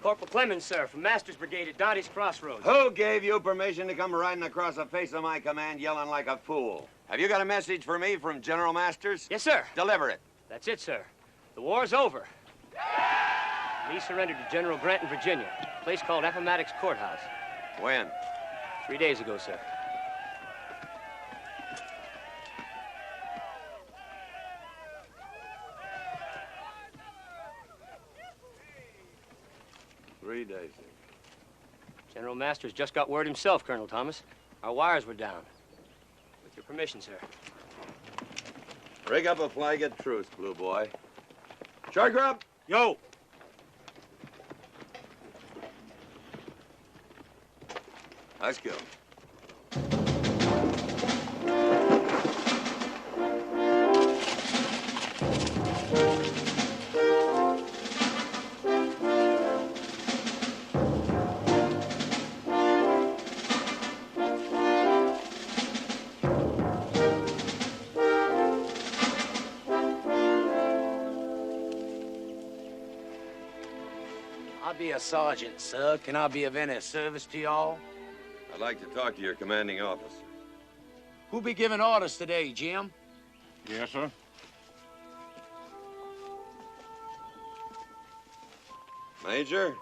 Corporal Clemens, sir, from Master's Brigade at Dante's Crossroads. Who gave you permission to come riding across the face of my command yelling like a fool? Have you got a message for me from General Masters? Yes, sir. Deliver it. That's it, sir. The war's over. Lee surrendered to General Grant in Virginia, a place called Appomattox Courthouse. When? 3 days ago, sir. General Masters just got word himself, Colonel Thomas. Our wires were down. With your permission, sir. Rig up a flag of truce, Blue Boy. Charger up! Yo! Let's go. I'll be a sergeant, sir. Can I be of any service to y'all? I'd like to talk to your commanding officer. Who be giving orders today, Jim? Yes, sir. Major,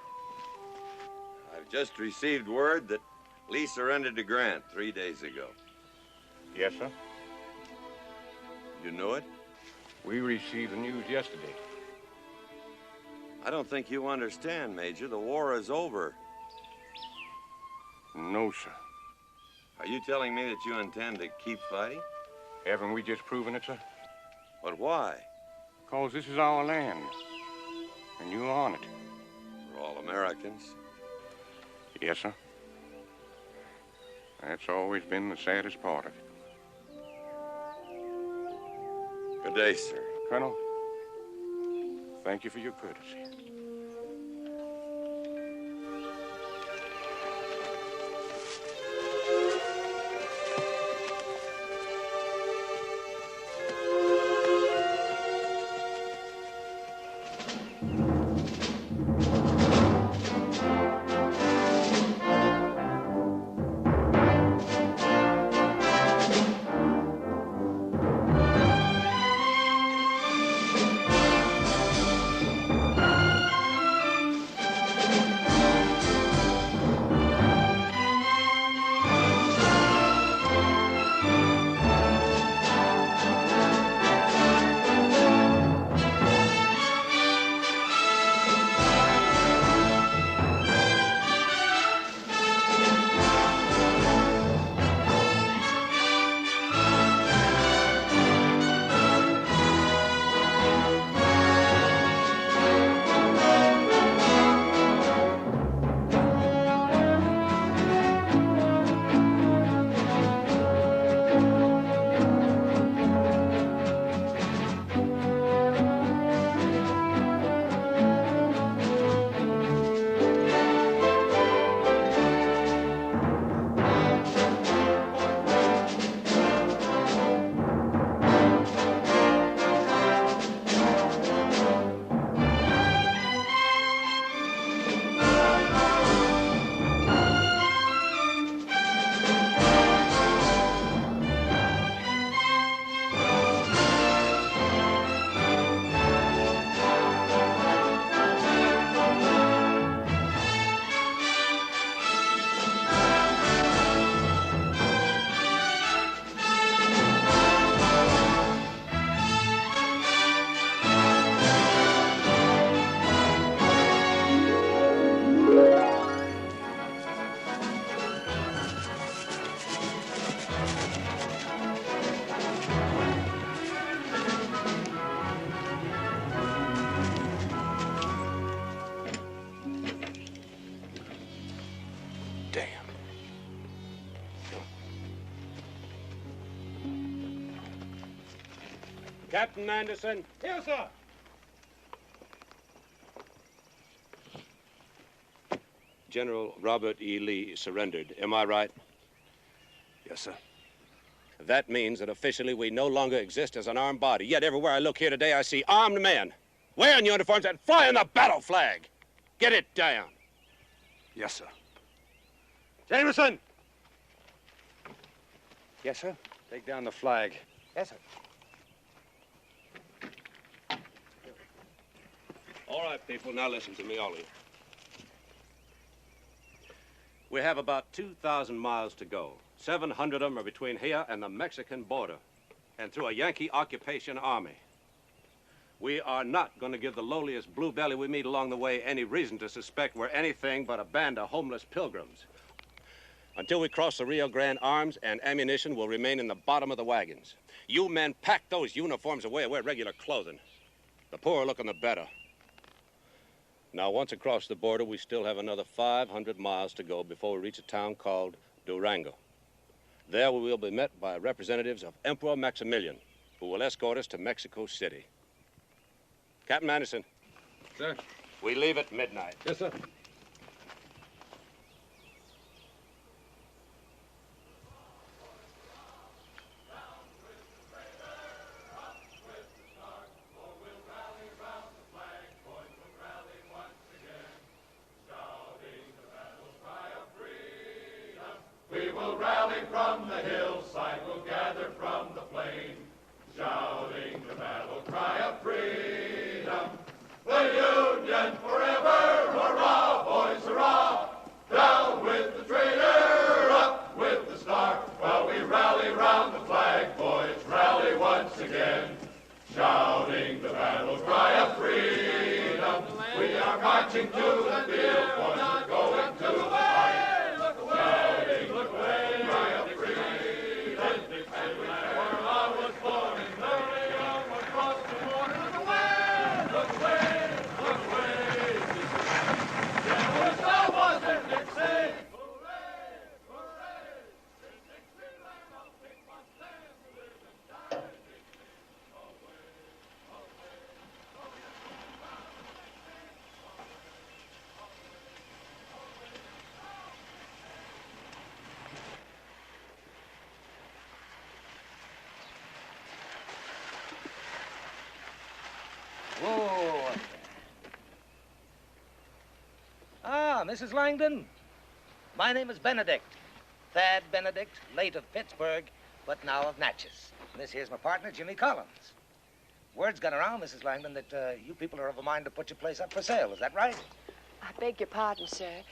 I've just received word that Lee surrendered to Grant 3 days ago. Yes, sir. You knew it? We received the news yesterday. I don't think you understand, Major. The war is over. No, sir. Are you telling me that you intend to keep fighting? Haven't we just proven it, sir? But why? Because this is our land, and you're on it. We're all Americans. Yes, sir. That's always been the saddest part of it. Good day, sir. Colonel, thank you for your courtesy. Captain Anderson. Here, sir. General Robert E. Lee surrendered. Am I right? Yes, sir. That means that officially we no longer exist as an armed body. Yet everywhere I look here today, I see armed men wearing uniforms and flying the battle flag. Get it down. Yes, sir. Jameson! Yes, sir. Take down the flag. Yes, sir. All right, people, now listen to me, all of you. We have about 2,000 miles to go. 700 of them are between here and the Mexican border, and through a Yankee occupation army. We are not going to give the lowliest blue belly we meet along the way any reason to suspect we're anything but a band of homeless pilgrims. Until we cross the Rio Grande, arms and ammunition will remain in the bottom of the wagons. You men pack those uniforms away and wear regular clothing. The poorer looking, the better. Now, once across the border, we still have another 500 miles to go before we reach a town called Durango. There we will be met by representatives of Emperor Maximilian, who will escort us to Mexico City. Captain Anderson. Sir? We leave at midnight. Yes, sir. We will rally from the hillside, we'll gather from the plain, shouting the battle cry of freedom. The Union forever, hurrah, boys, hurrah! Down with the traitor, up with the star, while we rally round the flag, boys, rally once again, shouting the battle cry of freedom. We are marching to the field, boys, we're going to the fight. Shouting the cry of freedom. And where I was born in Maryland, across the border, look away, look away, look away. General Salvos and Dixie. Hooray, hooray. In Dixieland, I'll take my stand to live and die. Whoa. Ah, Mrs. Langdon. My name is Benedict. Thad Benedict, late of Pittsburgh, but now of Natchez. And this here's my partner, Jimmy Collins. Word's got around, Mrs. Langdon, that you people are of a mind to put your place up for sale. Is that right? I beg your pardon, sir,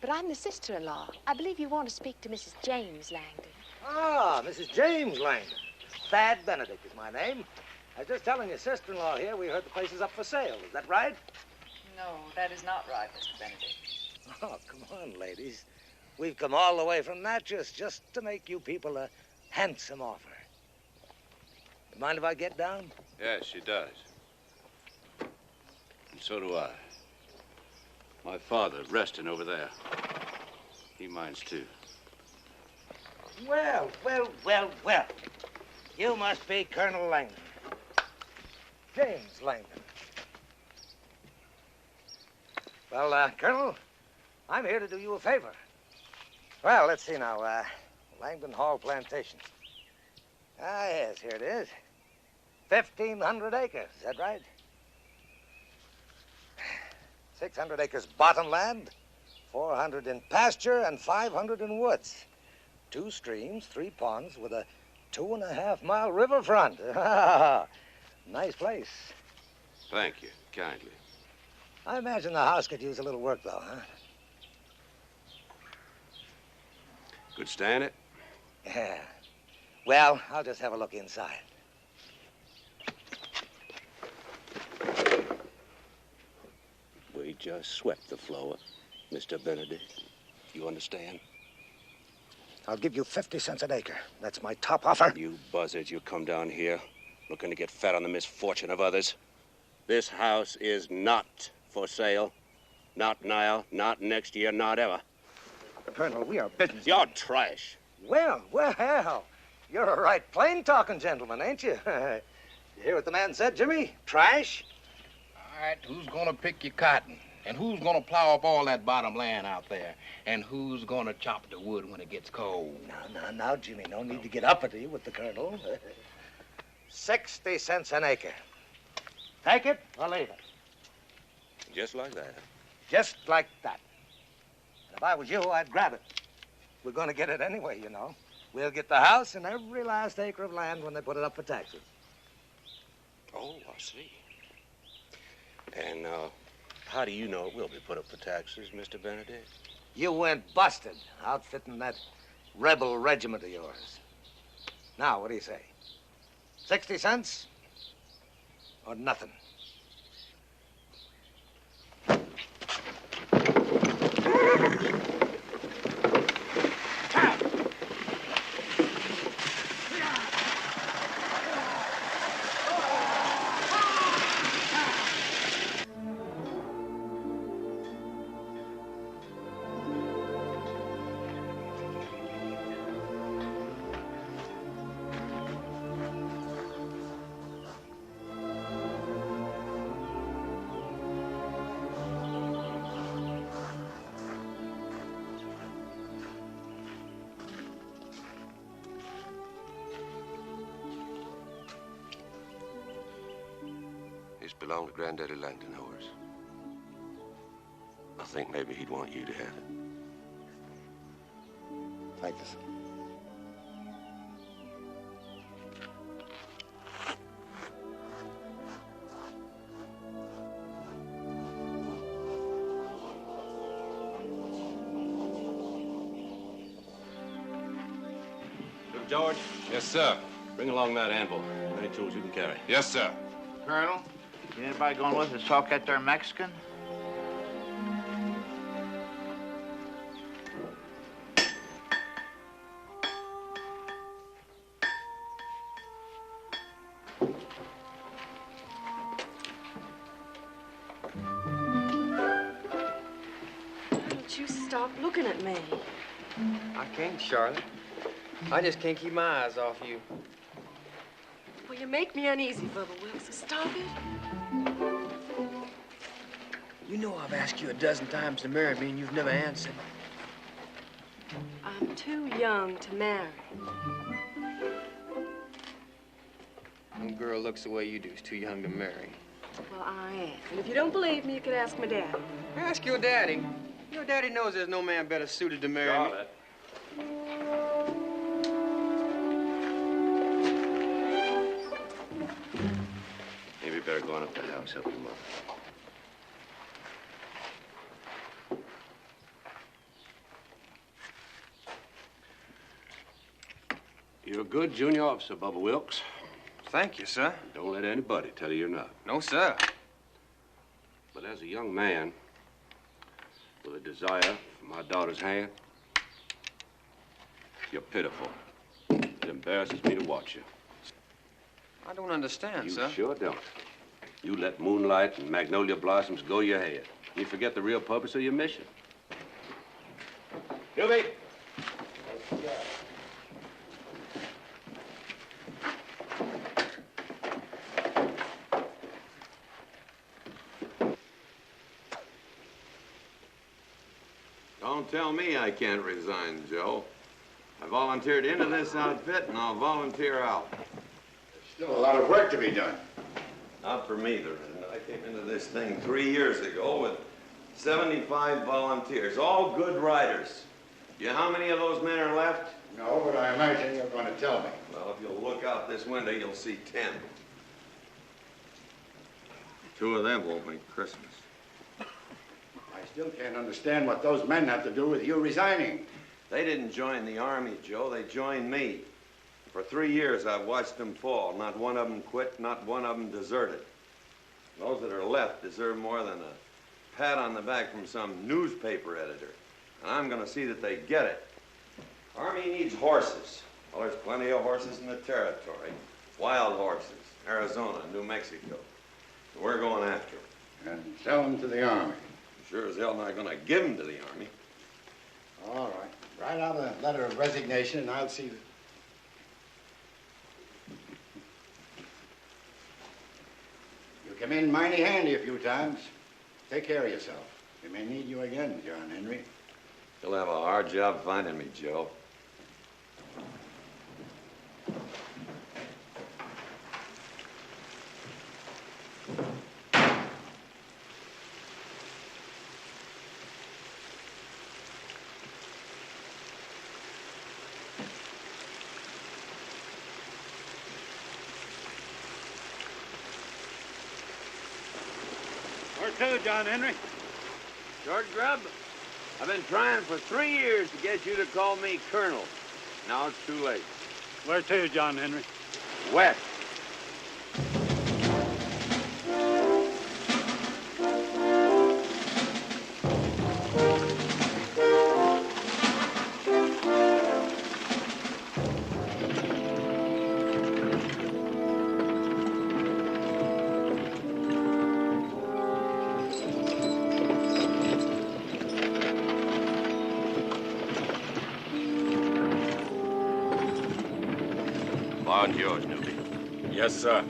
but I'm the sister-in-law. I believe you want to speak to Mrs. James Langdon. Ah, Mrs. James Langdon. Thad Benedict is my name. I was just telling your sister-in-law here we heard the place is up for sale. Is that right? No, that is not right, Mr. Benedict. Oh, come on, ladies. We've come all the way from Natchez just to make you people a handsome offer. You mind if I get down? Yes, she does. And so do I. My father, resting over there. He minds, too. Well, well, well, well. You must be Colonel Langdon. James Langdon. Well, Colonel, I'm here to do you a favor. Well, let's see now. Langdon Hall Plantation. Ah, yes, here it is. 1,500 acres, is that right? 600 acres bottomland, 400 in pasture, and 500 in woods. 2 streams, 3 ponds, with a 2.5-mile riverfront. Nice place. Thank you, kindly. I imagine the house could use a little work, though, huh? Could stand it? Yeah. Well, I'll just have a look inside. We just swept the floor, Mr. Benedict. You understand? I'll give you 50 cents an acre. That's my top offer. You buzzards, you come down here looking to get fat on the misfortune of others. This house is not for sale. Not now, not next year, not ever. Colonel, we are business. You're trash. Well, you're a right plain-talking gentleman, ain't you? You hear what the man said, Jimmy? Trash? All right, who's gonna pick your cotton? And who's gonna plow up all that bottom land out there? And who's gonna chop the wood when it gets cold? Now, Jimmy, no need to get uppity with the Colonel. 60 cents an acre. Take it or leave it. Just like that. Just like that. And if I was you, I'd grab it. We're going to get it anyway, you know. We'll get the house and every last acre of land when they put it up for taxes. Oh, I see. And how do you know it will be put up for taxes, Mr. Benedict? You went busted outfitting that rebel regiment of yours. Now, what do you say? 60 cents or nothing? This belonged to Granddaddy Langdon, Horace. I think maybe he'd want you to have it. Thank you, sir. Look, George, Yes, sir. bring along that anvil. Any tools you can carry. Yes, sir. Colonel, anybody going with us to talk that there Mexican? Don't you stop looking at me. I can't, Charlotte. I just can't keep my eyes off you. Well, you make me uneasy, Bubba Wilkes, so stop it. You know I've asked you a dozen times to marry me, and you've never answered. I'm too young to marry. No girl looks the way you do is too young to marry. Well, I am. And if you don't believe me, you could ask my daddy. Ask your daddy. Your daddy knows there's no man better suited to marry me. Charlotte. Maybe you better go on up to the house, help your mother. You're a good junior officer, Bubba Wilkes. Thank you, sir. Don't let anybody tell you you're not. No, sir. But as a young man with a desire for my daughter's hand, you're pitiful. It embarrasses me to watch you. I don't understand, You sir. sure don't. You let moonlight and magnolia blossoms go to your head. You forget the real purpose of your mission. Gilby! Don't tell me I can't resign, Joe. I volunteered into this outfit, and I'll volunteer out. Still a lot of work to be done. Not for me, there isn't. I came into this thing 3 years ago with 75 volunteers, all good riders. You know how many of those men are left? No, but I imagine you're going to tell me. Well, if you'll look out this window, you'll see 10. 2 of them won't make Christmas. I still can't understand what those men have to do with you resigning. They didn't join the Army, Joe. They joined me. For 3 years, I've watched them fall. Not one of them quit, not one of them deserted. Those that are left deserve more than a pat on the back from some newspaper editor. And I'm going to see that they get it. Army needs horses. Well, there's plenty of horses in the territory. Wild horses, Arizona, New Mexico. We're going after them. And sell them to the Army. Sure as hell not going to give them to the Army. All right. Write out a letter of resignation, and I'll see that. You come in mighty handy a few times. Take care of yourself. We may need you again, John Henry. You'll have a hard job finding me, Joe. to, John Henry? Short grub, I've been trying for 3 years to get you to call me Colonel. Now it's too late. Where to, John Henry? West. Bar's yours, newbie. Yes, sir.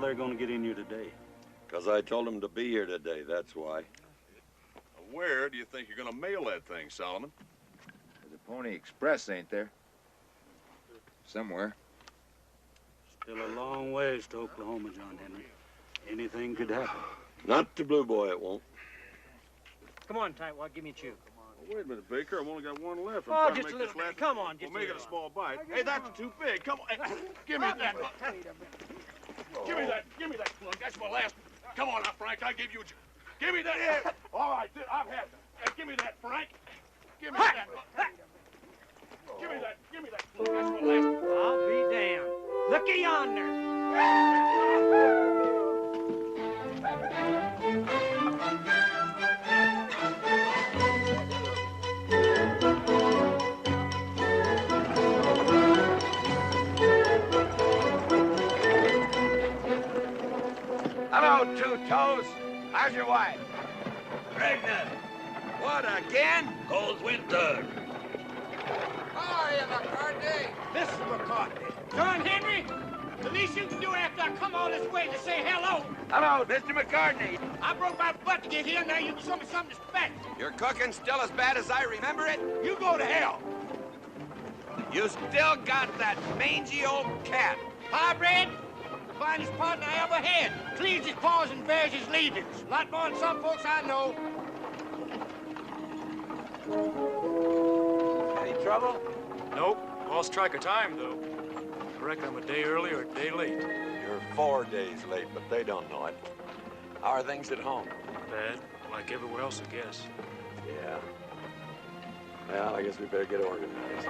They're going to get in here today? Because I told them to be here today, that's why. Where do you think you're going to mail that thing, Solomon? There's a Pony Express, ain't there? Somewhere. Still a long ways to Oklahoma, John Henry. Anything could happen. Not to Blue Boy, it won't. Come on, Tightwad, give me a chew. Oh, wait a minute, Baker. I've only got one left. Oh, just a little bit. Come on, We'll make it a small bite. Hey, that's too big. Come on. Hey, give me that. Give me that plug. That's my last. Come on now, Frank. I give you a... Give me that. Yeah. All right, I've had that. Hey, give me that, Frank. Give me that. Give me that plug. That's my last. I'll be damned. Looky yonder. Hello, Two Toes. How's your wife? Pregnant. What, again? Cold winter. How are you, McCartney? Mr. McCartney. John Henry, the least you can do after I come all this way to say hello. Hello, Mr. McCartney. I broke my butt to get here. Now you can show me some respect. Your cooking's still as bad as I remember it? You go to hell. You still got that mangy old cat. Hybrid, the finest partner I ever had. Cleans his paws and bears his leavings. A lot more than some folks I know. Any trouble? Nope. Lost track of time, though. I reckon I'm a day early or a day late. You're 4 days late, but they don't know it. How are things at home? Bad. Like everywhere else, I guess. Yeah. Well, I guess we better get organized.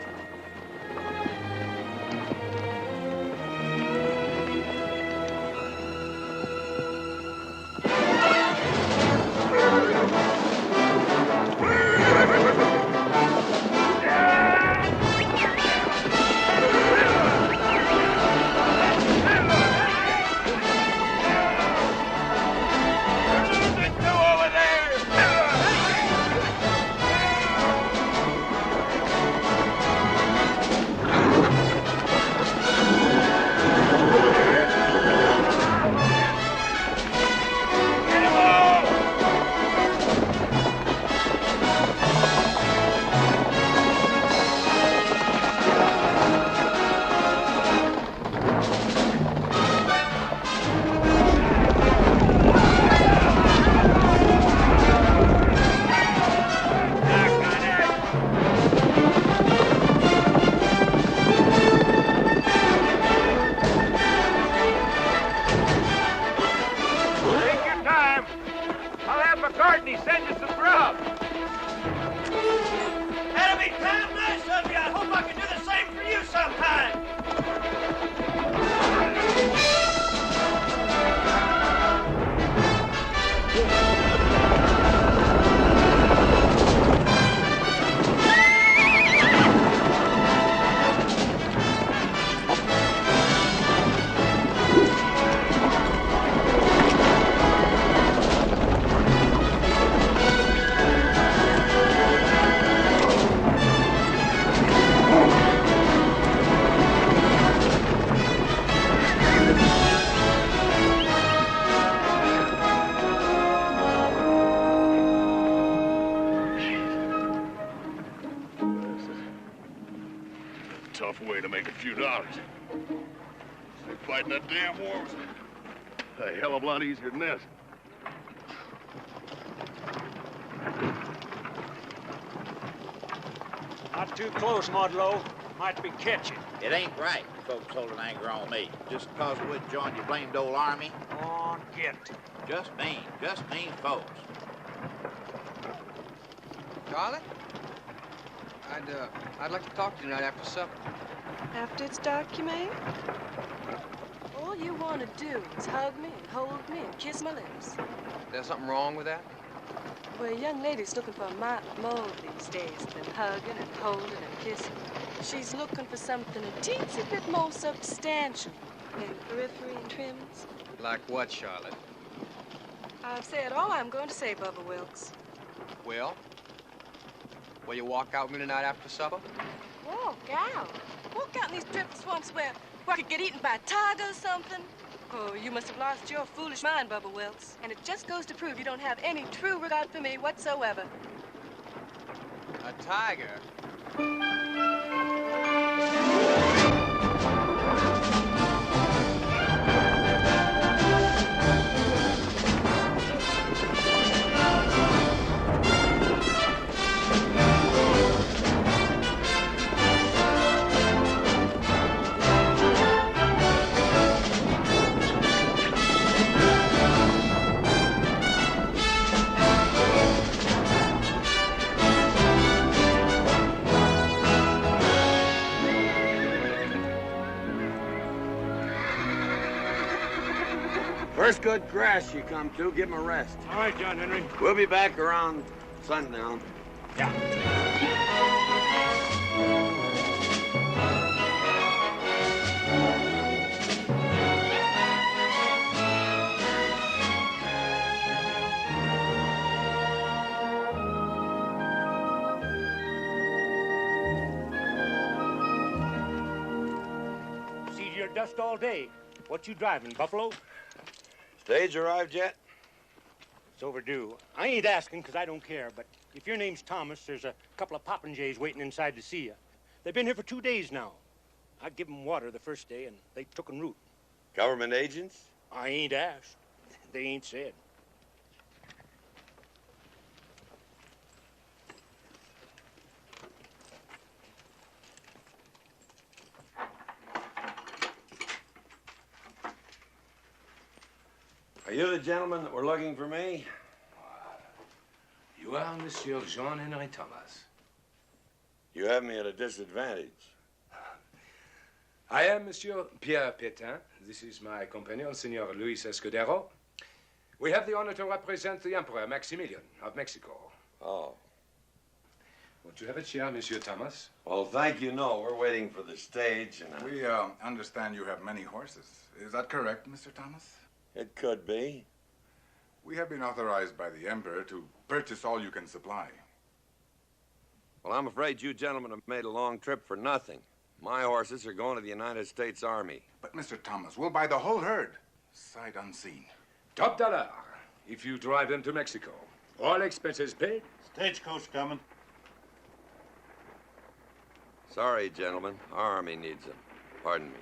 McCartney send you some grub. That'll be damn nice of you. I hope I can do the same for you sometime. Tough way to make a few dollars. Fighting that damn war was a hell of a lot easier than this. Not too close, Modlow. Might be catching. It ain't right, folks holding anger on me. Just because I wouldn't join your blamed old army. On, get. Just mean folks. Charlotte? I'd like to talk to you tonight after supper. After it's dark, you mean? All you want to do is hug me and hold me and kiss my lips. There's something wrong with that? Well, a young lady's looking for a mite more these days than hugging and holding and kissing. She's looking for something a teensy bit more substantial than periphery and trimmings. Like what, Charlotte? I've said all I'm going to say, Bubba Wilkes. Well, will you walk out with me tonight after supper? Walk out? Walk out in these dreadful swamps where I could get eaten by a tiger or something? Oh, you must have lost your foolish mind, Bubba Wilkes. And it just goes to prove you don't have any true regard for me whatsoever. A tiger? First good grass you come to, give him a rest. All right, John Henry. We'll be back around sundown. Yeah. See your dust all day. What you driving, Buffalo? Stage arrived yet? It's overdue. I ain't asking because I don't care, but if your name's Thomas, there's a couple of popinjays waiting inside to see you. They've been here for 2 days now. I give them water the first day, and they took en route. Government agents? I ain't asked. They ain't said. Are you the gentleman that were looking for me? You are Monsieur Jean-Henri Thomas. You have me at a disadvantage. I am Monsieur Pierre Pétain. This is my companion, Senor Luis Escudero. We have the honor to represent the Emperor Maximilian of Mexico. Oh. Won't you have a chair, Monsieur Thomas? Well, thank you. No, we're waiting for the stage, and We understand you have many horses. Is that correct, Mr. Thomas? It could be. We have been authorized by the Emperor to purchase all you can supply. Well, I'm afraid you gentlemen have made a long trip for nothing. My horses are going to the United States Army. But, Mr. Thomas, we'll buy the whole herd, sight unseen. Top dollar if you drive them to Mexico. All expenses paid. Stagecoach coming. Sorry, gentlemen. Our army needs them. Pardon me.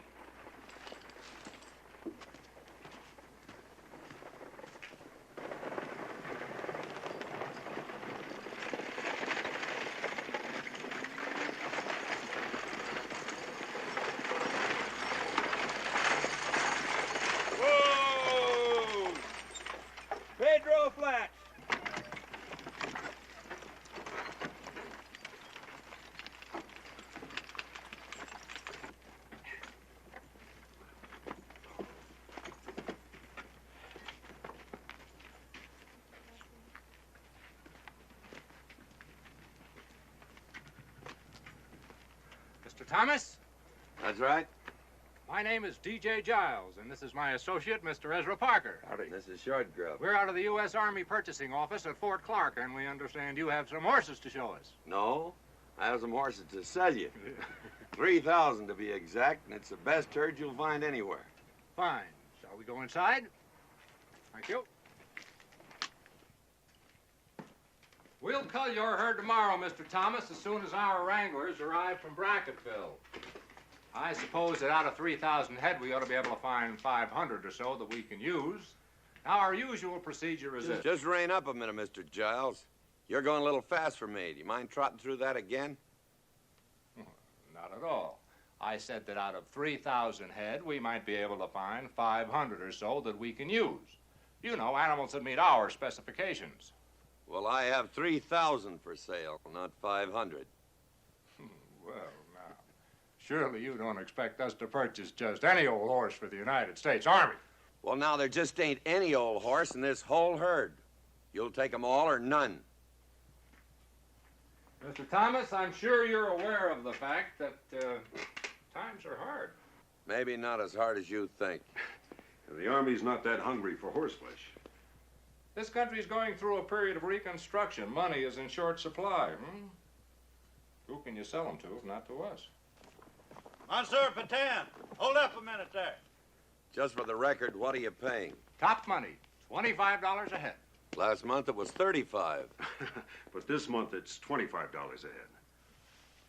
Pedro Flat. Thomas? That's right. My name is D.J. Giles, and this is my associate, Mr. Ezra Parker. Howdy. This is Short Grub. We're out of the U.S. Army Purchasing Office at Fort Clark, and we understand you have some horses to show us. No, I have some horses to sell you. 3,000 to be exact, and it's the best herd you'll find anywhere. Fine. Shall we go inside? Thank you. We'll cull your herd tomorrow, Mr. Thomas, as soon as our wranglers arrive from Bracketville. I suppose that out of 3,000 head, we ought to be able to find 500 or so that we can use. Now, our usual procedure is this. Just rein up a minute, Mr. Giles. You're going a little fast for me. Do you mind trotting through that again? Not at all. I said that out of 3,000 head, we might be able to find 500 or so that we can use. You know, animals that meet our specifications. Well, I have 3,000 for sale, not 500. Well, now, surely you don't expect us to purchase just any old horse for the United States Army. Well, now, there just ain't any old horse in this whole herd. You'll take them all or none. Mr. Thomas, I'm sure you're aware of the fact that times are hard. Maybe not as hard as you think. The Army's not that hungry for horseflesh. This country's going through a period of reconstruction. Money is in short supply. Who can you sell them to if not to us? Monsieur Patan, hold up a minute there. Just for the record, what are you paying? Top money, $25 a head. Last month it was 35. But this month it's $25 a head.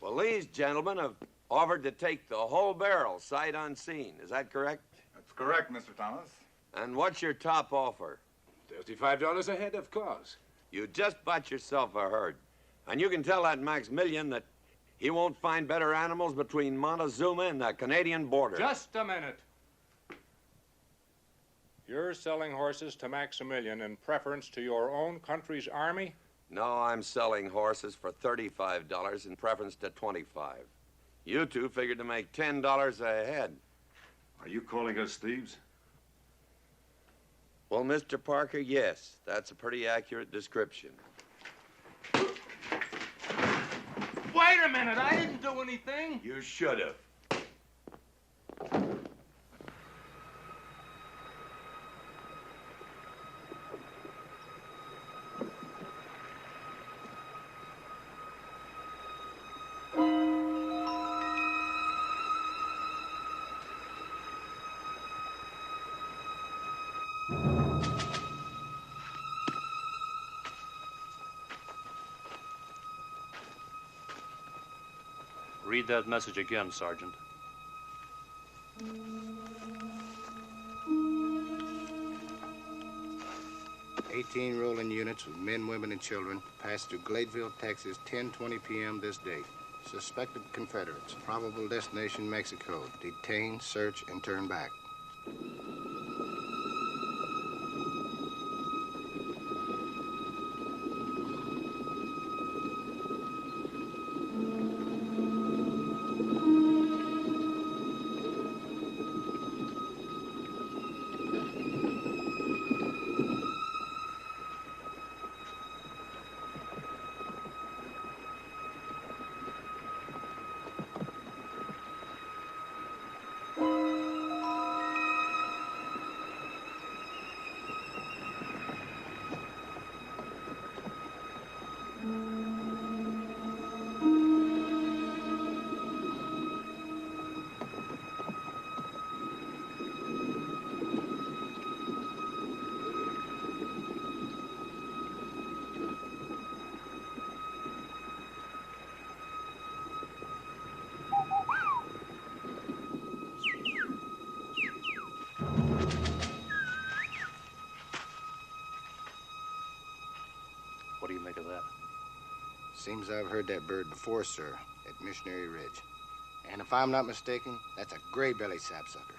Well, these gentlemen have offered to take the whole barrel, sight unseen. Is that correct? That's correct, Mr. Thomas. And what's your top offer? $35 a head, of course. You just bought yourself a herd. And you can tell that Maximilian that he won't find better animals between Montezuma and the Canadian border. Just a minute. You're selling horses to Maximilian in preference to your own country's army? No, I'm selling horses for $35 in preference to $25. You two figured to make $10 a head. Are you calling us thieves? Well, Mr. Parker, yes. That's a pretty accurate description. Wait a minute, I didn't do anything. You should have. Read that message again, Sergeant. "18 rolling units with men, women, and children passed through Gladeville, Texas, 10:20 p.m. this day. Suspected Confederates. Probable destination, Mexico. Detain, search, and turn back." What do you make of that? Seems I've heard that bird before, sir, at Missionary Ridge. And if I'm not mistaken, that's a gray-bellied sapsucker.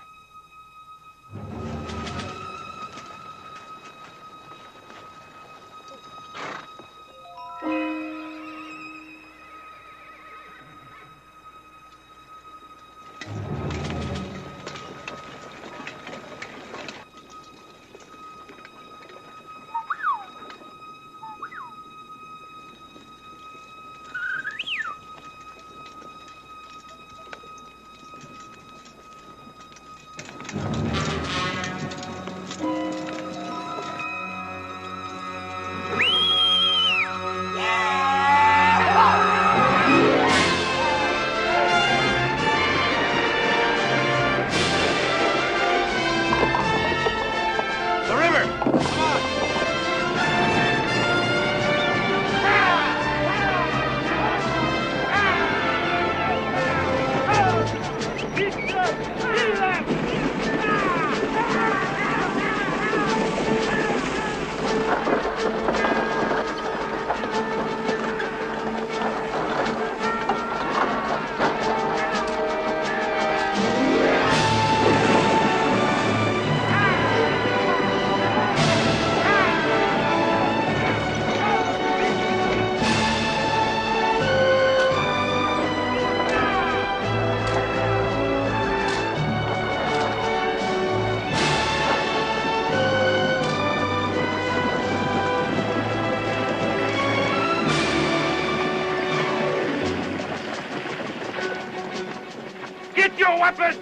weapon!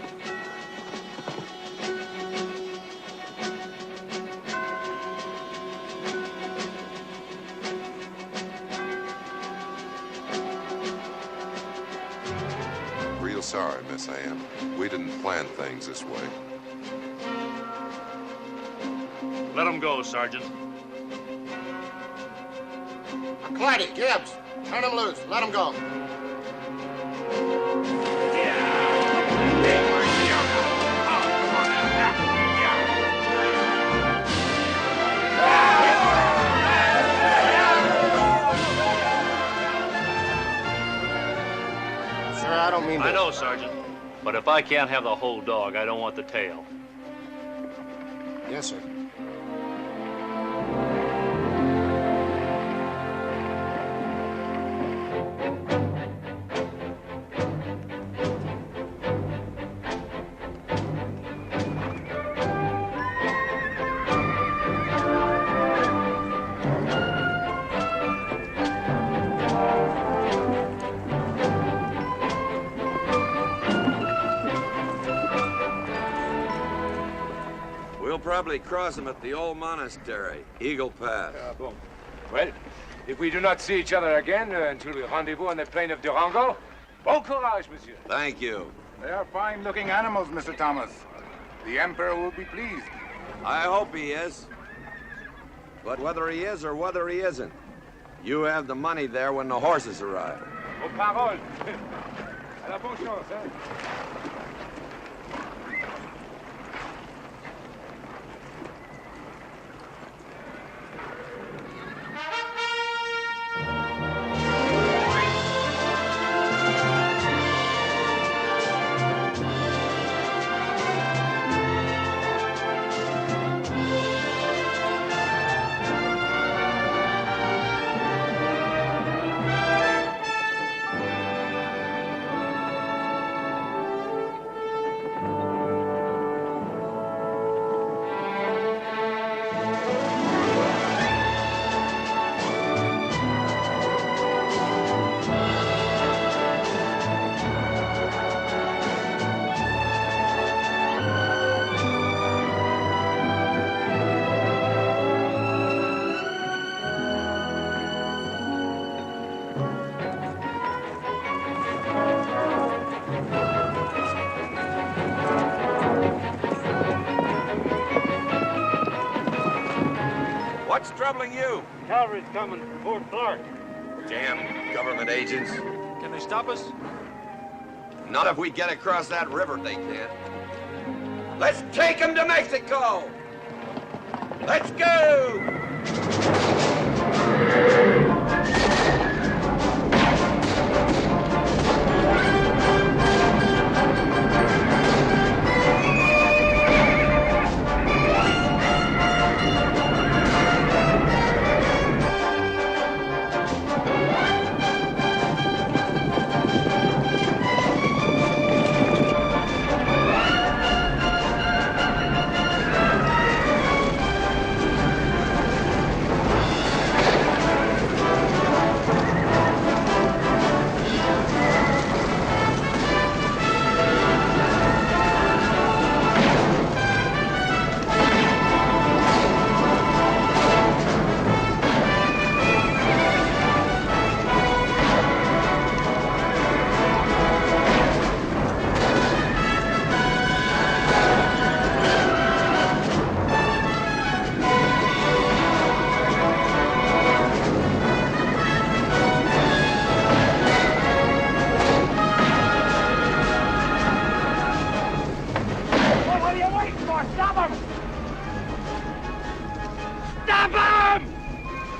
Real sorry, Miss Ann. We didn't plan things this way. Let him go, Sergeant. McClatty, Gibbs, turn him loose. Let him go. Sir, I don't mean to... I know, Sergeant. But if I can't have the whole dog, I don't want the tail. Yes, sir. We'll probably cross them at the old monastery, Eagle Pass. Bon. Well, if we do not see each other again until we rendezvous on the plain of Durango, bon courage, monsieur. Thank you. They are fine-looking animals, Mr. Thomas. The Emperor will be pleased. I hope he is. But whether he is or whether he isn't, you have the money there when the horses arrive. Aux paroles. À la bonne chance, hein? What's troubling you? Cavalry's coming from Fort Clark. Damn government agents. Can they stop us? Not if we get across that river, they can't. Let's take them to Mexico! Let's go!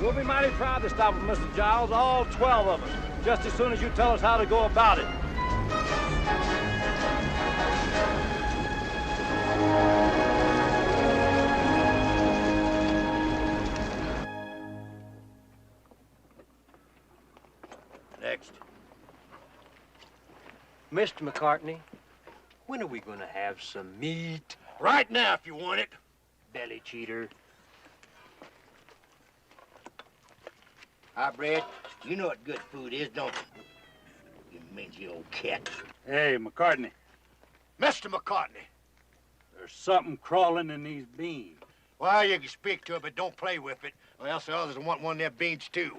We'll be mighty proud to stop them, Mr. Giles, all 12 of us, just as soon as you tell us how to go about it. Next. Mr. McCartney, when are we going to have some meat? Right now, if you want it. Belly cheater. Hi, Brad. You know what good food is, don't you? You mangy old cat. Hey, McCartney. Mr. McCartney. There's something crawling in these beans. Well, you can speak to it, but don't play with it, or else the others will want one of their beans, too.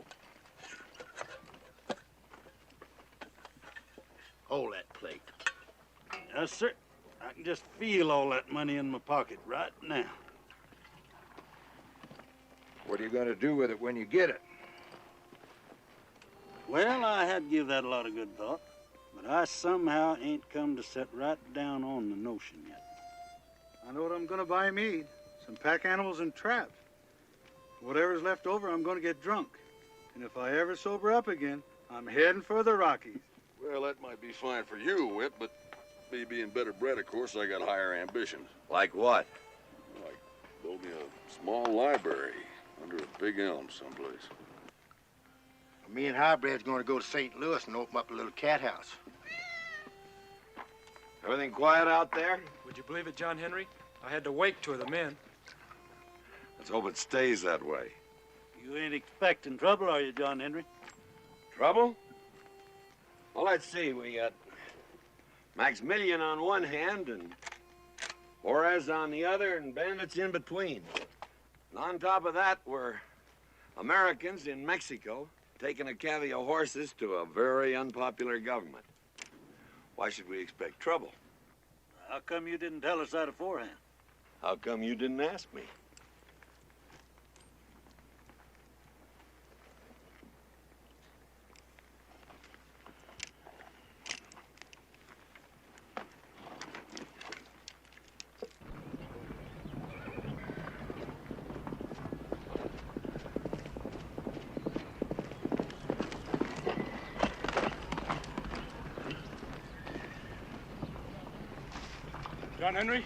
Hold that plate. Yes, sir. I can just feel all that money in my pocket right now. What are you going to do with it when you get it? Well, I had to give that a lot of good thought, but I somehow ain't come to set right down on the notion yet. I know what I'm gonna buy me. Some pack animals and traps. Whatever's left over, I'm gonna get drunk. And if I ever sober up again, I'm heading for the Rockies. Well, that might be fine for you, Whip, but me being better bred, of course, I got higher ambitions. Like what? Like build me a small library under a big elm someplace. Me and Highbred's going to go to St. Louis and open up a little cat house. Everything quiet out there? Would you believe it, John Henry? I had to wake two of the men. Let's hope it stays that way. You ain't expecting trouble, are you, John Henry? Trouble? Well, let's see. We got Maximilian on one hand and Juarez on the other and bandits in between. And on top of that, we're Americans in Mexico taking a cavy of horses to a very unpopular government. Why should we expect trouble? How come you didn't tell us that beforehand? How come you didn't ask me? John Henry,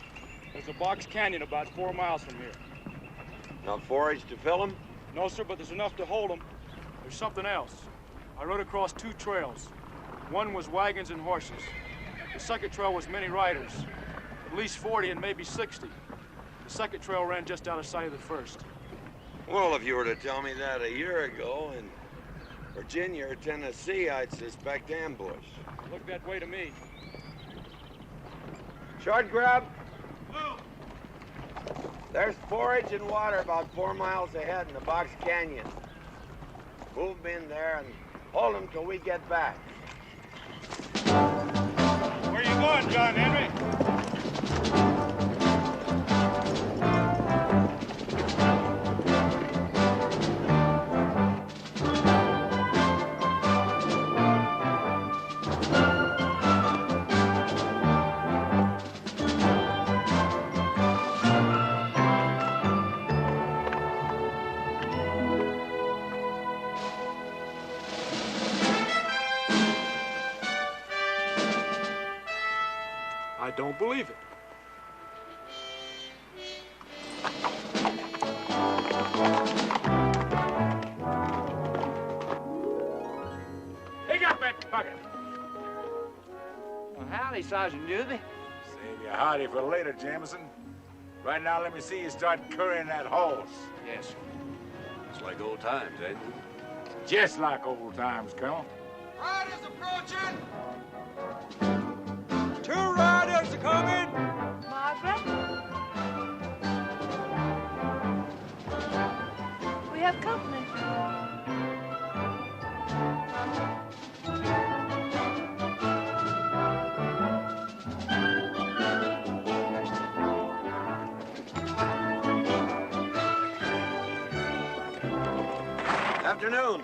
there's a box canyon about 4 miles from here. Enough forage to fill them? No, sir, but there's enough to hold them. There's something else. I rode across 2 trails. One was wagons and horses. The second trail was many riders, at least 40 and maybe 60. The second trail ran just out of sight of the first. Well, if you were to tell me that a year ago in Virginia or Tennessee, I'd suspect ambush. It looked that way to me. Short grub. There's forage and water about 4 miles ahead in the Box Canyon. Move them in there and hold them till we get back. Where you going, John Henry? I don't believe it. Pick up that bucket. Well, howdy, Sergeant Newby. Save your howdy for later, Jameson. Right now, let me see you start currying that horse. Yes, sir. It's like old times, ain't it? Just like old times, Colonel. Riders approaching! 2 riders are coming! Margaret? We have company. Afternoon.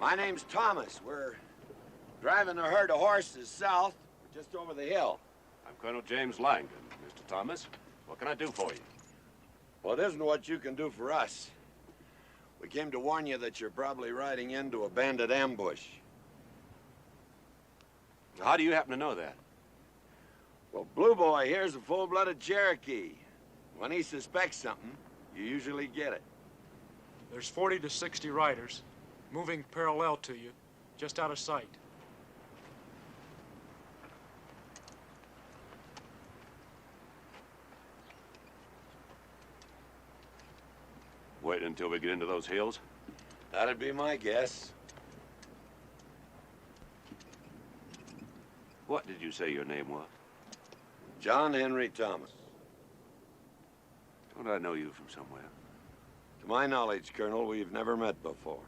My name's Thomas. We're driving a herd of horses south, just over the hill. I'm Colonel James Langdon, Mr. Thomas. What can I do for you? Well, it isn't what you can do for us. We came to warn you that you're probably riding into a bandit ambush. How do you happen to know that? Well, Blue Boy here's a full-blooded Cherokee. When he suspects something, you usually get it. There's 40 to 60 riders, moving parallel to you, just out of sight. Wait until we get into those hills? That'd be my guess. What did you say your name was? John Henry Thomas. Don't I know you from somewhere? To my knowledge, Colonel, we've never met before.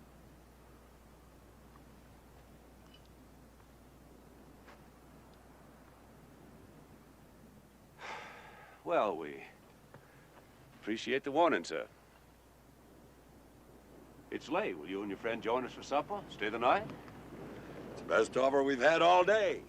Well, we appreciate the warning, sir. It's late. Will you and your friend join us for supper? Stay the night? It's the best offer we've had all day.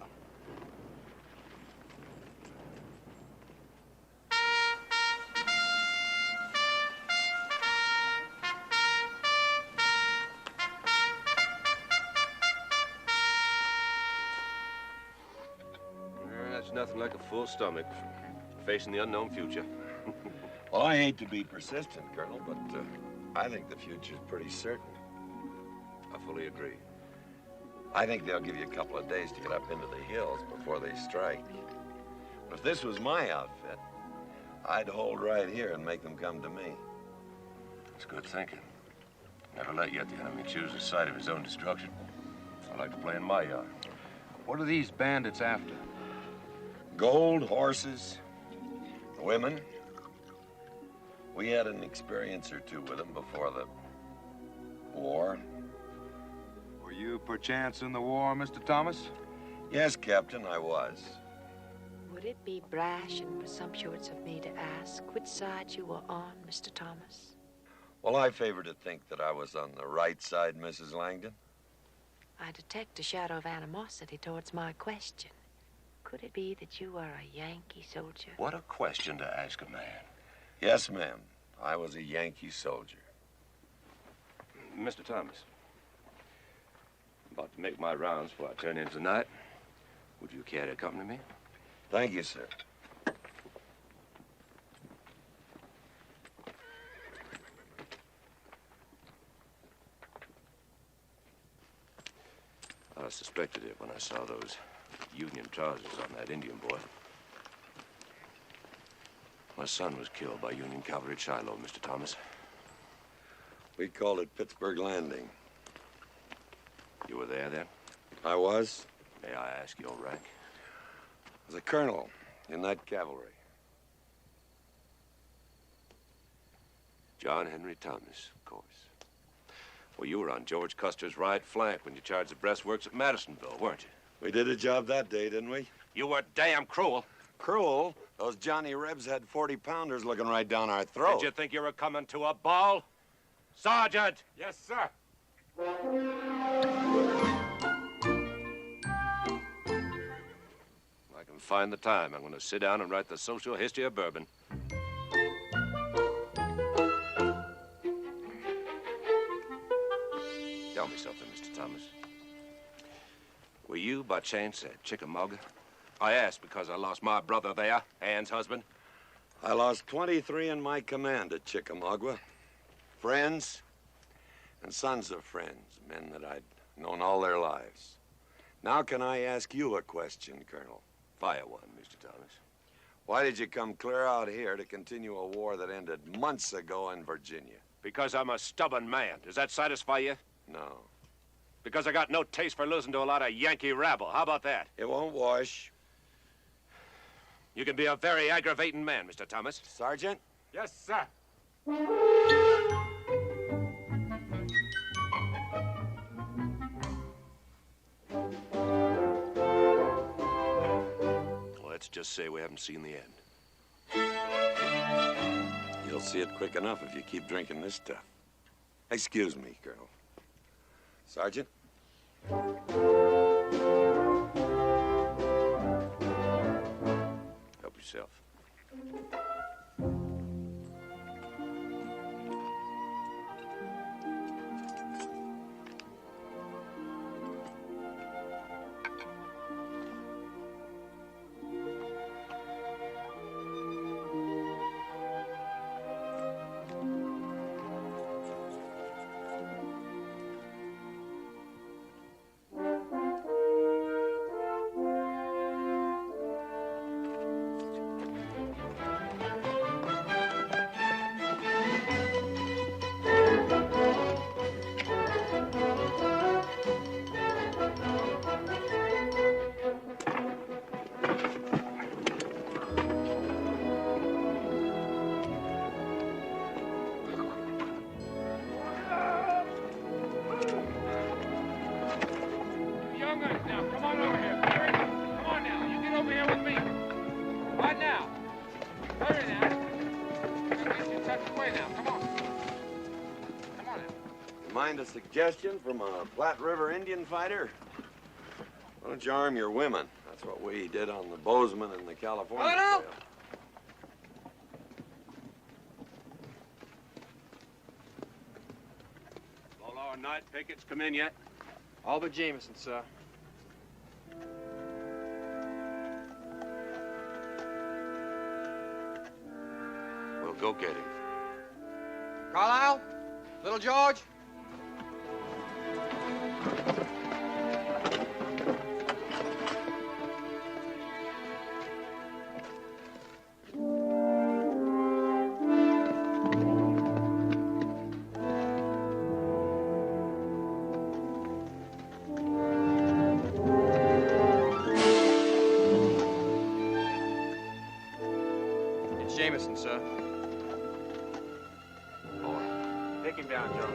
That's nothing like a full stomach for facing the unknown future. Well, I hate to be persistent, Colonel, but I think the future's pretty certain. I fully agree. I think they'll give you a couple of days to get up into the hills before they strike. But if this was my outfit, I'd hold right here and make them come to me. That's good thinking. Never let yet the enemy choose the site of his own destruction. I like to play in my yard. What are these bandits after? Gold, horses, women. We had an experience or two with them before the war. Were you perchance in the war, Mr. Thomas? Yes, Captain, I was. Would it be brash and presumptuous of me to ask which side you were on, Mr. Thomas? Well, I favor to think that I was on the right side, Mrs. Langdon. I detect a shadow of animosity towards my question. Could it be that you are a Yankee soldier? What a question to ask a man. Yes, ma'am. I was a Yankee soldier. Mr. Thomas, I'm about to make my rounds before I turn in tonight. Would you care to accompany me? Thank you, sir. I suspected it when I saw those Union trousers on that Indian boy. My son was killed by Union cavalry at Shiloh, Mr. Thomas. We called it Pittsburgh Landing. You were there then? I was. May I ask your rank? I was a colonel in that cavalry. John Henry Thomas, of course. Well, you were on George Custer's right flank when you charged the breastworks at Madisonville, weren't you? We did a job that day, didn't we? You were damn cruel. Cruel? Those Johnny Rebs had 40-pounders looking right down our throat. Did you think you were coming to a ball? Sergeant! Yes, sir. I can find the time. I'm going to sit down and write the social history of bourbon. Tell me something, Mr. Thomas. Were you, by chance, at Chickamauga? I asked because I lost my brother there, Ann's husband. I lost 23 in my command at Chickamauga. Friends and sons of friends, men that I'd known all their lives. Now can I ask you a question, Colonel? Fire one, Mr. Thomas. Why did you come clear out here to continue a war that ended months ago in Virginia? Because I'm a stubborn man. Does that satisfy you? No. Because I got no taste for losing to a lot of Yankee rabble. How about that? It won't wash. You can be a very aggravating man, Mr. Thomas. Sergeant? Yes, sir. Let's just say we haven't seen the end. You'll see it quick enough if you keep drinking this stuff. Excuse me, Colonel. Sergeant? Help yourself. minutes now. Come on over here. Hurry. Come on now. You get over here with me. Right now. Hurry now. We're gonna get you tucked away now. Come on. Come on now. Mind a suggestion from a Platte River Indian fighter? Why don't you arm your women? That's what we did on the Bozeman and the California Trail. All our night pickets come in yet? All but Jameson, sir. We'll go get him. Carlisle? Little George? Jameson, sir. Take him down, Joe.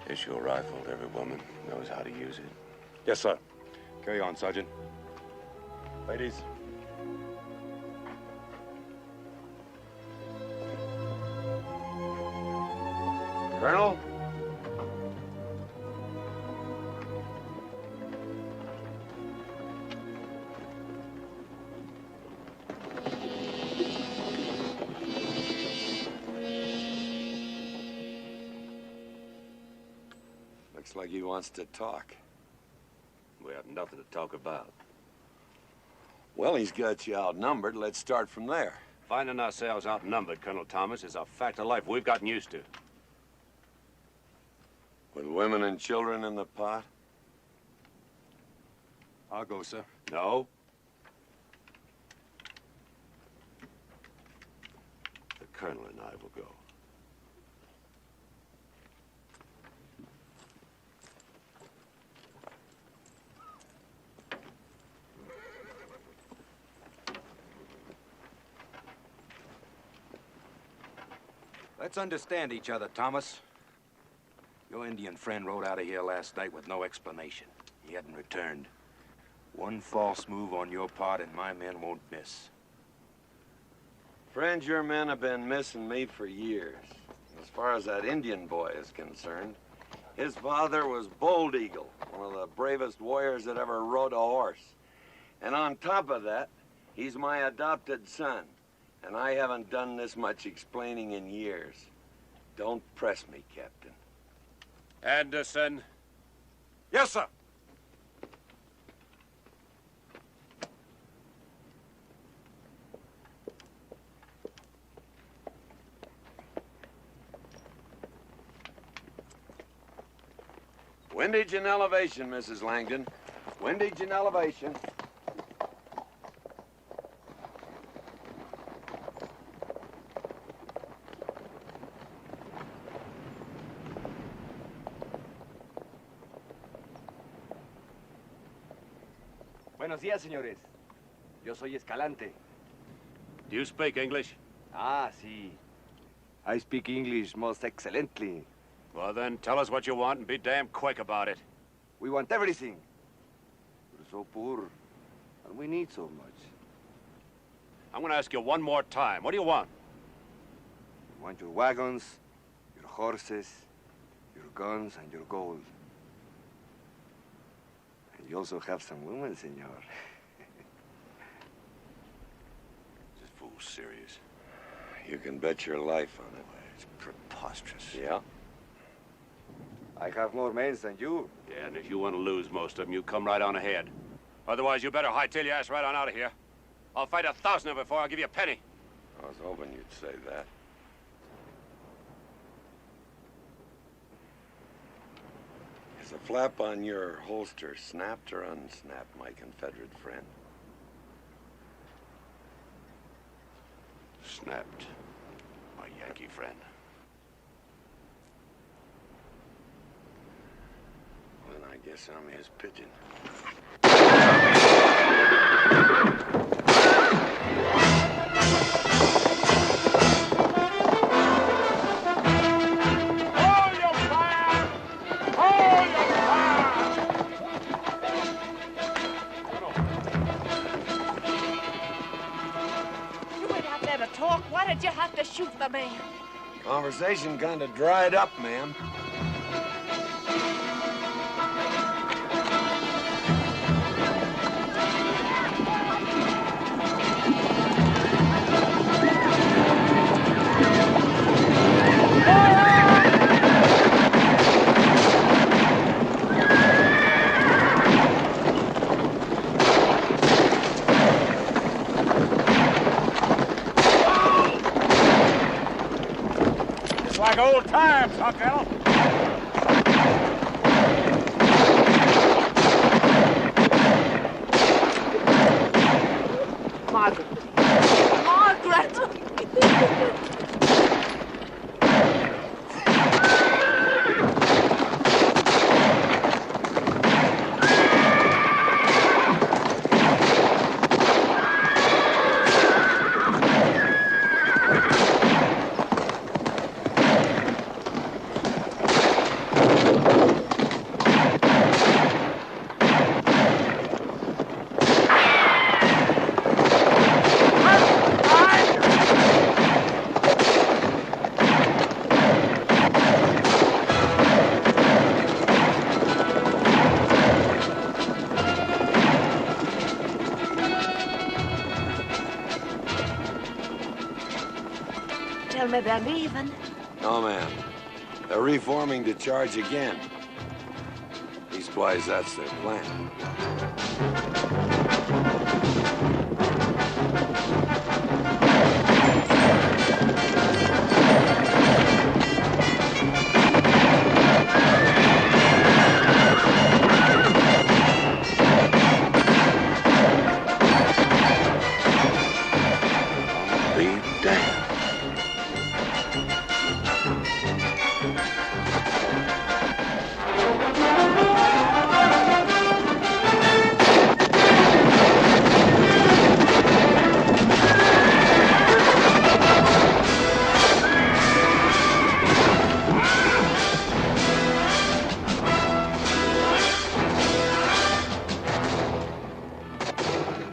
It's your rifle. Every woman knows how to use it. Yes, sir. Carry on, Sergeant. Ladies. Colonel? Looks like he wants to talk. We have nothing to talk about. Well, he's got you outnumbered. Let's start from there. Finding ourselves outnumbered, Colonel Thomas, is a fact of life we've gotten used to. With women and children in the pot? I'll go, sir. No. The Colonel and I will go. Let's understand each other, Thomas. Your Indian friend rode out of here last night with no explanation. He hadn't returned. One false move on your part and my men won't miss. Friend, your men have been missing me for years. As far as that Indian boy is concerned, his father was Bold Eagle, one of the bravest warriors that ever rode a horse. And on top of that, he's my adopted son. And I haven't done this much explaining in years. Don't press me, Captain. Anderson. Yes, sir. Windage and elevation, Mrs. Langdon. Windage and elevation. Buenos días, señores. Yo soy Escalante. Do you speak English? Ah, sí. I speak English most excellently. Well, then, tell us what you want and be damn quick about it. We want everything. We're so poor, and we need so much. I'm going to ask you one more time. What do you want? We want your wagons, your horses, your guns, and your gold. And you also have some women, senor. This fool's serious. You can bet your life on it. It's preposterous. Yeah? I have more men than you. Yeah, and if you want to lose most of them, you come right on ahead. Otherwise, you better hightail your ass right on out of here. I'll fight 1,000 of them before I'll give you a penny. I was hoping you'd say that. Is the flap on your holster snapped or unsnapped, my Confederate friend? Snapped, my Yankee friend. guess I'm his pigeon. You went out there to talk. Why did you have to shoot the man? Conversation kind of dried up, ma'am. It's like old times, huh, Colonel? Margaret. Margaret! Tell me they're leaving. No, ma'am. They're reforming to charge again. Leastwise, that's their plan. Be damned.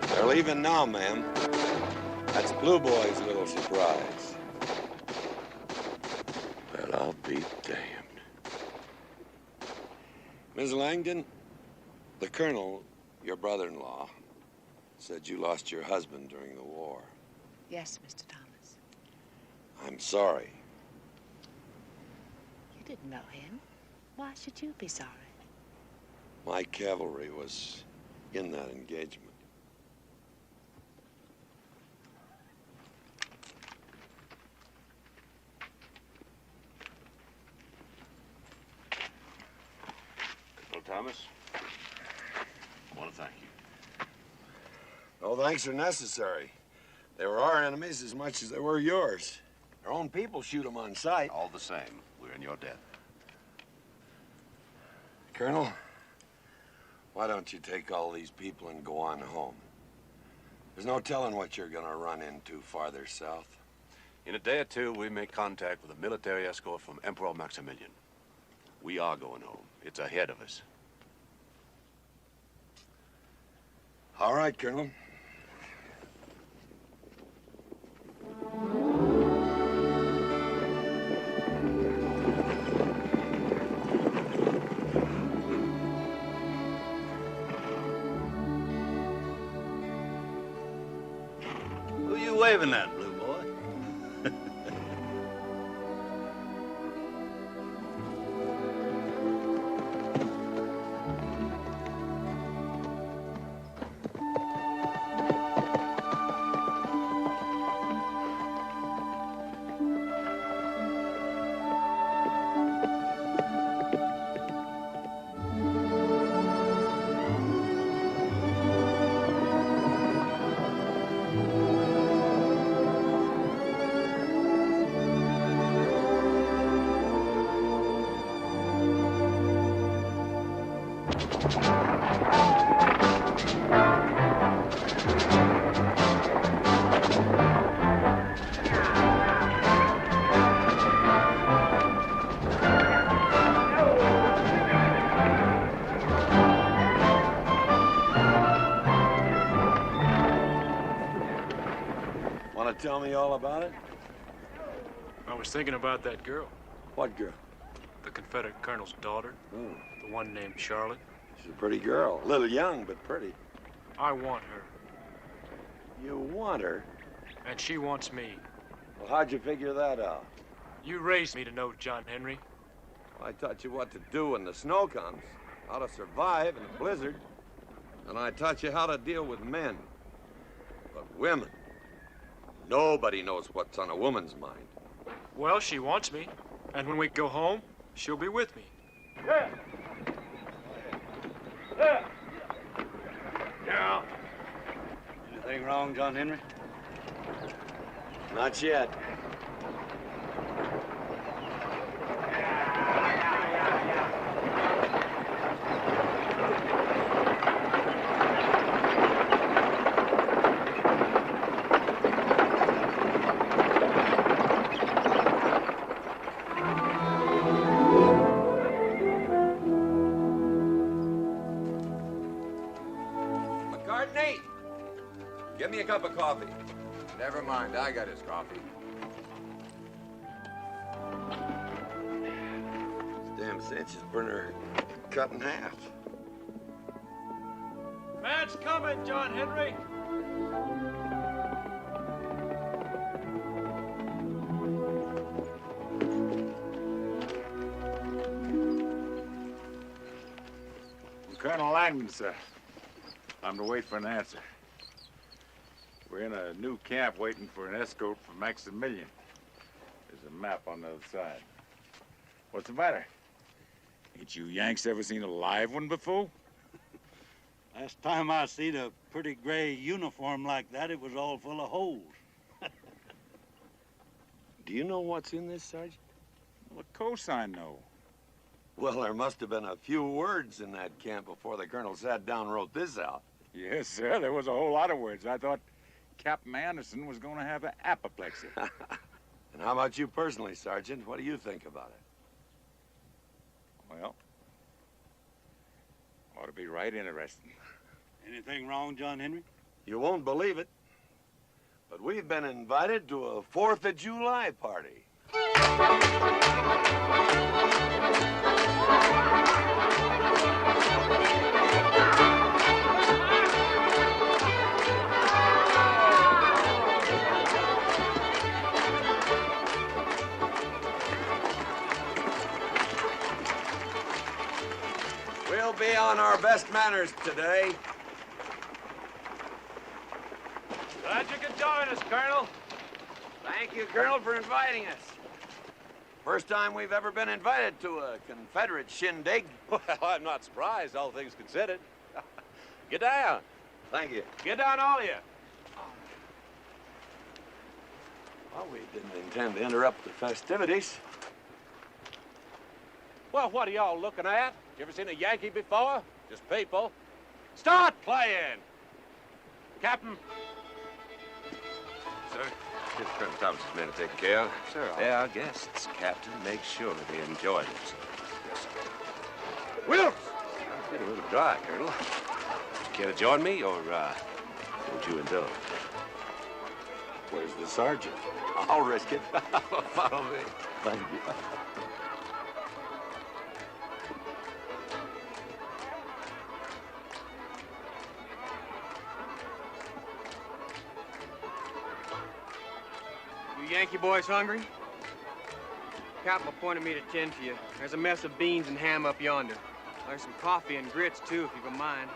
They're leaving now, ma'am. That's Blue Boy's little surprise. Well, I'll be damned. Ms. Langdon, the colonel, your brother-in-law, said you lost your husband during the war. Yes, Mr. Thomas. I'm sorry. You didn't know him. Why should you be sorry? My cavalry was in that engagement. Colonel Thomas, I want to thank you. No thanks are necessary. They were our enemies as much as they were yours. Our own people shoot them on sight. All the same, we're in your debt. Colonel, why don't you take all these people and go on home? There's no telling what you're gonna run into farther south. In a day or two, we make contact with a military escort from Emperor Maximilian. We are going home. It's ahead of us. All right, Colonel. Who you waving at, Blue Boy? Want to tell me all about it? I was thinking about that girl. What girl? The Confederate colonel's daughter. Oh. The one named Charlotte. She's a pretty girl. A little young, but pretty. I want her. You want her? And she wants me. Well, how'd you figure that out? You raised me to know John Henry. I taught you what to do when the snow comes, how to survive in a blizzard. And I taught you how to deal with men. But women, nobody knows what's on a woman's mind. Well, she wants me. And when we go home, she'll be with me. Yeah. Yeah. Yeah. Anything wrong, John Henry? Not yet. Give me a cup of coffee. Never mind, I got his coffee. This damn Sanchez burner cut in half. Man's coming, John Henry. Colonel Langdon, sir. I'm to wait for an answer. We're in a new camp waiting for an escort from Maximilian. There's a map on the other side. What's the matter? Ain't you Yanks ever seen a live one before? Last time I seen a pretty gray uniform like that, it was all full of holes. Do you know what's in this, Sergeant? Well, of course I know. Well, there must have been a few words in that camp before the colonel sat down and wrote this out. Yes, sir, there was a whole lot of words. I thought Captain Anderson was going to have an apoplexy. And how about you personally, Sergeant? What do you think about it? Well, ought to be right interesting. Anything wrong, John Henry? You won't believe it, but we've been invited to a 4th of July party. We'll be on our best manners today. Glad you could join us, Colonel. Thank you, Colonel, for inviting us. First time we've ever been invited to a Confederate shindig. Well, I'm not surprised, all things considered. Get down. Thank you. Get down, all of you. Well, we didn't intend to interrupt the festivities. Well, what are y'all looking at? You ever seen a Yankee before? Just people. Start playing! Captain. Sir, here's Colonel Thomas's men to take care of. Sir, they're our guests, Captain. Make sure that they enjoy themselves. Yes, sir. Wilkes! I'm getting a little dry, Colonel. Care to join me, or would you indulge? Where's the sergeant? I'll risk it. Follow me. Thank you. You Yankee boys hungry? Captain appointed me to tend to you. There's a mess of beans and ham up yonder. There's some coffee and grits, too, if you can mind.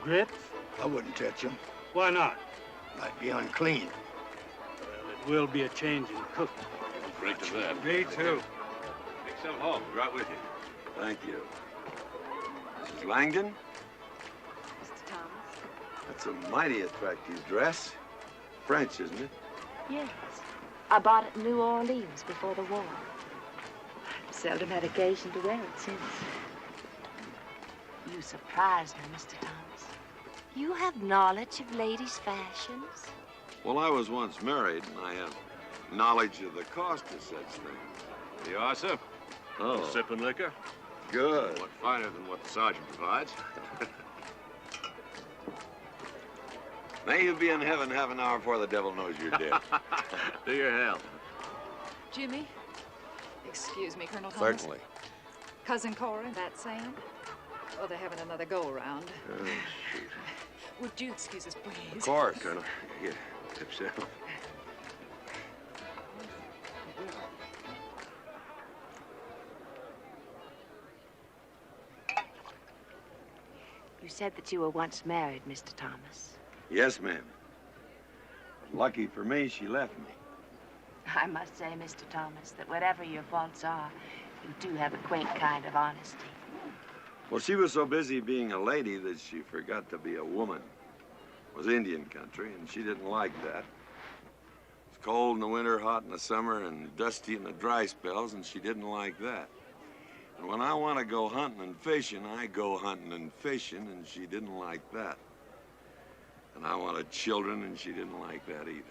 Grits? I wouldn't touch them. Why not? Might be unclean. Well, it will be a change in cooking. Drink to that. Me, too. Take some home. Be right with you. Thank you. Mrs. Langdon? Mr. Thomas? That's a mighty attractive dress. French, isn't it? Yes. I bought it in New Orleans before the war. I've seldom had occasion to wear it since. You surprise me, Mr. Thomas. You have knowledge of ladies' fashions? Well, I was once married, and I have knowledge of the cost of such things. Here you are, sir. Oh. Sipping liquor. Good. What finer than what the sergeant provides. May you be in heaven half an hour before the devil knows you're dead. To your health. Jimmy, excuse me, Colonel Thomas. Certainly. Cousin Cora, that Sam? Well, they're having another go-around. Oh, shoot. Would you excuse us, please? Of course. Colonel, here, tip yourself. You said that you were once married, Mr. Thomas. Yes, ma'am. Lucky for me, she left me. I must say, Mr. Thomas, that whatever your faults are, you do have a quaint kind of honesty. Well, she was so busy being a lady that she forgot to be a woman. It was Indian country, and she didn't like that. It's cold in the winter, hot in the summer, and dusty in the dry spells, and she didn't like that. And when I want to go hunting and fishing, I go hunting and fishing, and she didn't like that. And I wanted children, and she didn't like that either.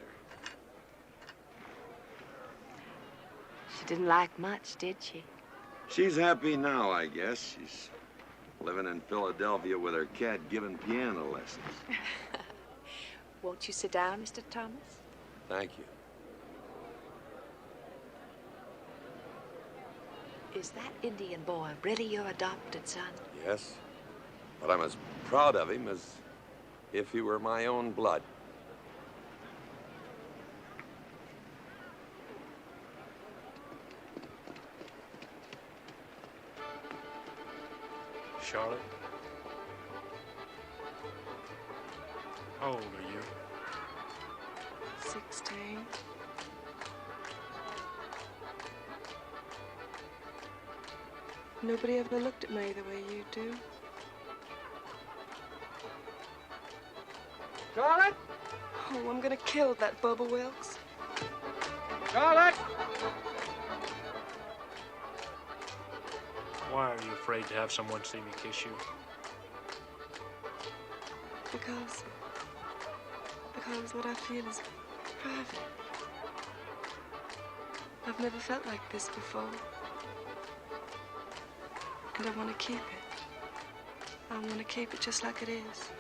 She didn't like much, did she? She's happy now, I guess. She's living in Philadelphia with her cat giving piano lessons. Won't you sit down, Mr. Thomas? Thank you. Is that Indian boy really your adopted son? Yes, but I'm as proud of him as if he were my own blood. Charlotte? How old are you? 16. Nobody ever looked at me the way you do. Charlotte? Oh, I'm gonna kill that Bubba Wilkes. Charlotte! Why are you afraid to have someone see me kiss you? Because what I feel is private. I've never felt like this before. And I want to keep it. I want to keep it just like it is.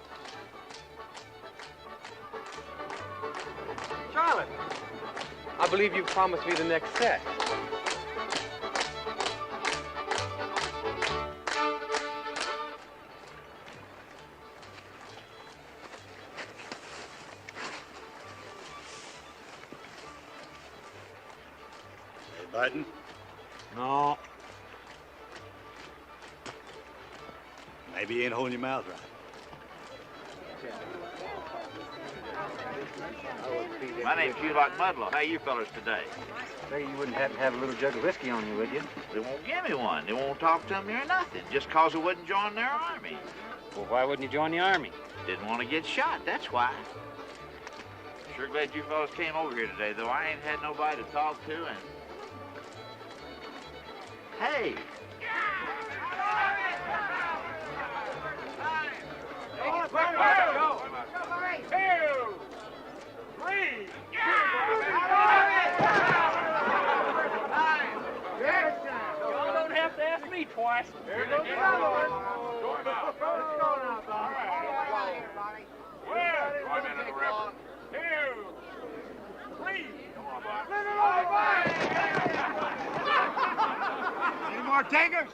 Charlotte! I believe you promised me the next set. Biting? No. Maybe you ain't holding your mouth right. My name's Hugh Mudlow. How you fellas today? Figure you wouldn't happen to have a little jug of whiskey on you, would you? They won't give me one. They won't talk to me or nothing, just 'cause I wouldn't join their army. Well, why wouldn't you join the army? Didn't want to get shot, that's why. Sure glad you fellas came over here today, though. I ain't had nobody to talk to, and... Hey! Y'all don't have to ask me twice. Here goes another one. Join out. Let's go now, Bob. Well, join in the river. 2, 3. Come on, Bob. Any more takers?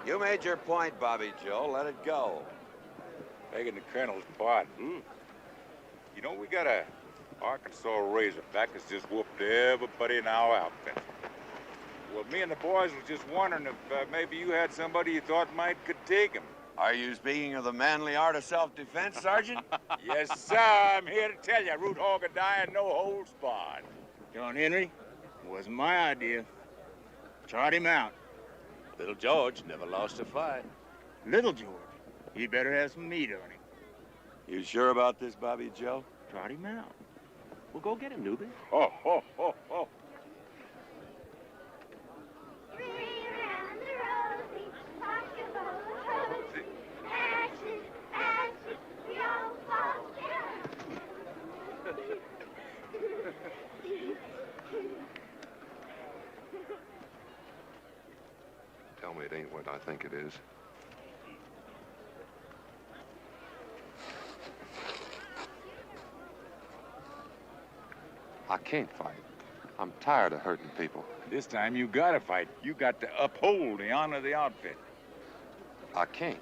You made your point, Bobby Joe. Let it go. Begging the colonel's pardon. You know, we got a Arkansas Razorback that's just whooped everybody in our outfit. Well, me and the boys were just wondering if maybe you had somebody you thought could take him. Are you speaking of the manly art of self-defense, Sergeant? Yes, sir. I'm here to tell you, root hog and die and no holds barred. John Henry, it wasn't my idea. Trot him out. Little George never lost a fight. Little George, he better have some meat on him. You sure about this, Bobby Joe? Trot him out. Well, go get him, newbie. Ho, ho, ho, ho. Tell me it ain't what I think it is. I can't fight. I'm tired of hurting people. This time you gotta fight. You got to uphold the honor of the outfit. I can't.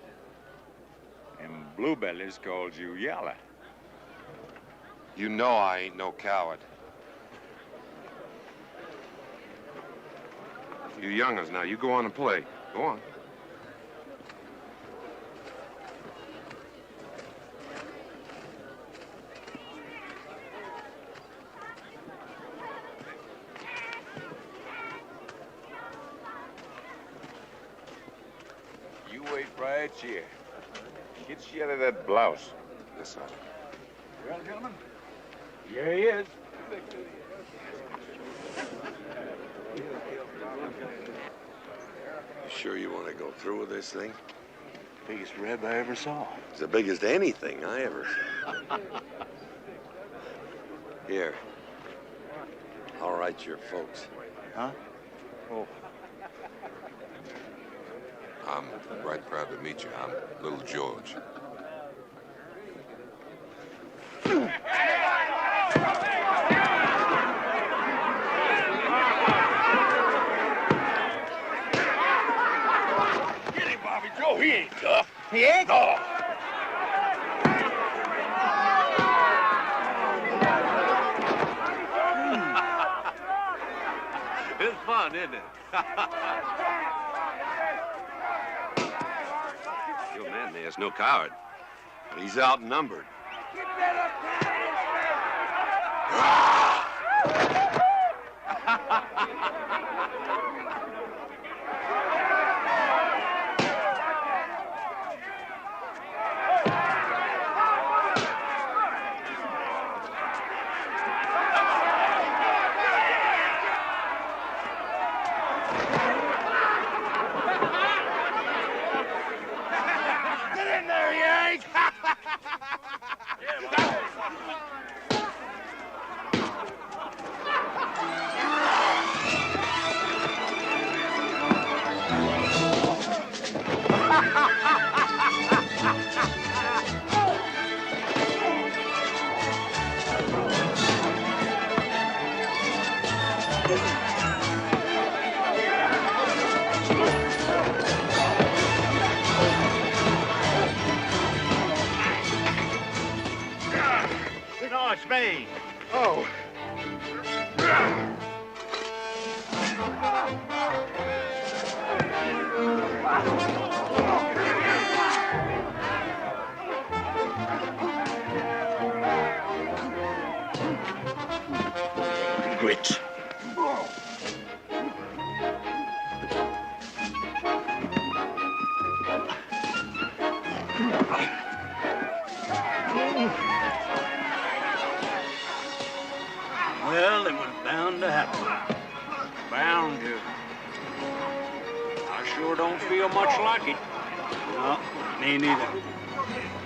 Them bluebellies called you Yalla. You know I ain't no coward. You young'uns now, you go on and play. Go on. You wait right here. Get you out of that blouse. Yes, sir. Well, gentlemen, here he is. You sure you want to go through with this thing? Biggest reb I ever saw. It's the biggest anything I ever saw. Here. I'll write your folks. Huh? Oh. I'm right proud to meet you. I'm Little George. Get him, Bobby Joe. He ain't tough. He ain't? No. It's fun, isn't it? Your man there's no coward. He's outnumbered. Get in there, Yank! No, it's me. Oh. Grits. Well, it was bound to happen. Bound to. I sure don't feel much like it. No, me neither.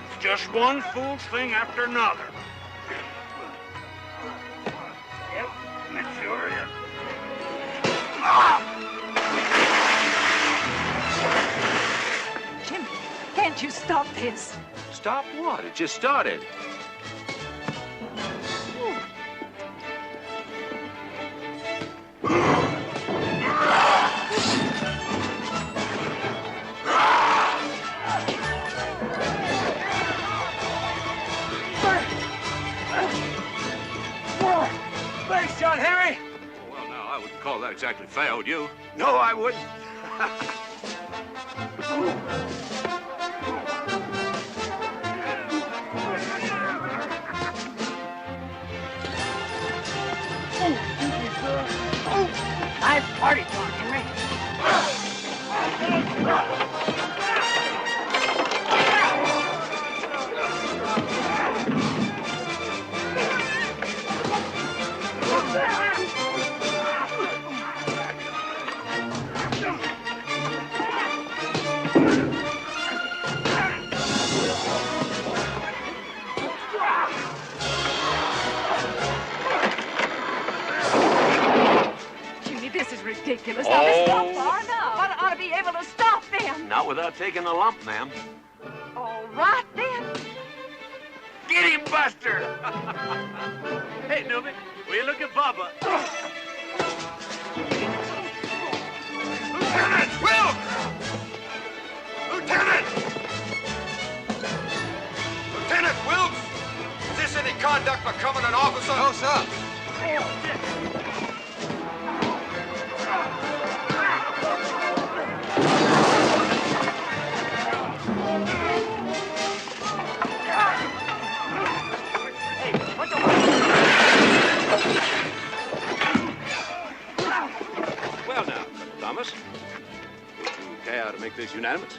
It's just one fool thing after another. Yep, it sure is. Jimmy, can't you stop this? Stop what? It just started. Thanks, John Henry. Well, now, I wouldn't call that exactly fair, would you? No, I wouldn't. Nice party, John Henry. Jimmy, this is ridiculous. All out without taking a lump, ma'am. All right, then. Get him, Buster! Hey, Newman, will you look at Bubba? Lieutenant! Will! Lieutenant! Lieutenant Wilkes! Is this any conduct for coming an officer? No, sir. Well now, Thomas, would you care to make this unanimous?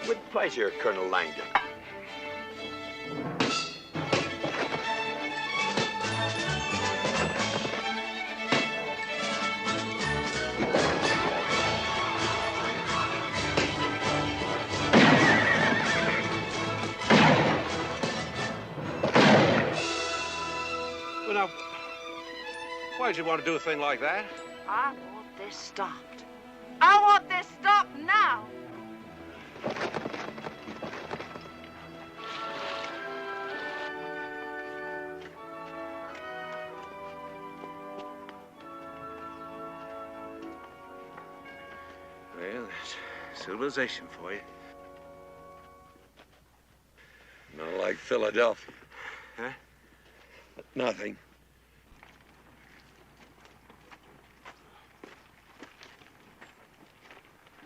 With pleasure, Colonel Langdon. Well, now, why'd you want to do a thing like that? I want this stopped. I want this stopped now. Well, that's civilization for you. Not like Philadelphia. Huh? Nothing.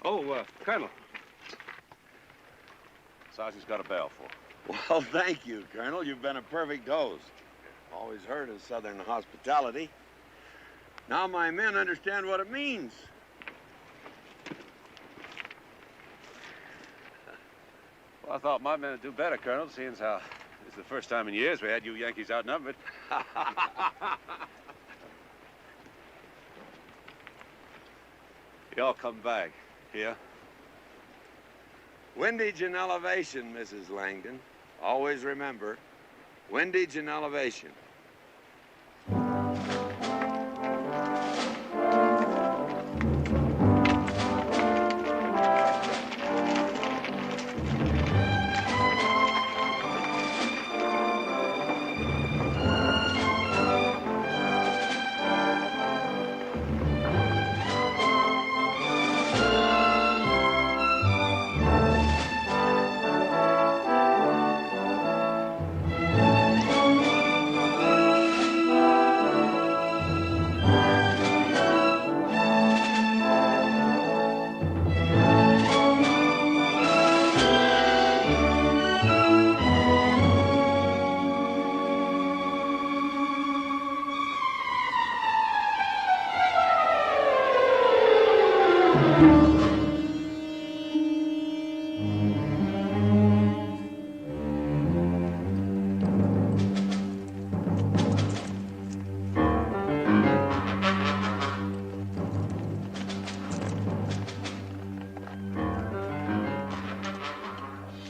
Oh, Colonel. Sergeant's got a bell for. Well, thank you, Colonel. You've been a perfect host. Always heard of Southern hospitality. Now my men understand what it means. Well, I thought my men would do better, Colonel, seeing as how it's the first time in years we had you Yankees outnumbered. Y'all come back. Here? Windage and elevation, Mrs. Langdon. Always remember, windage and elevation.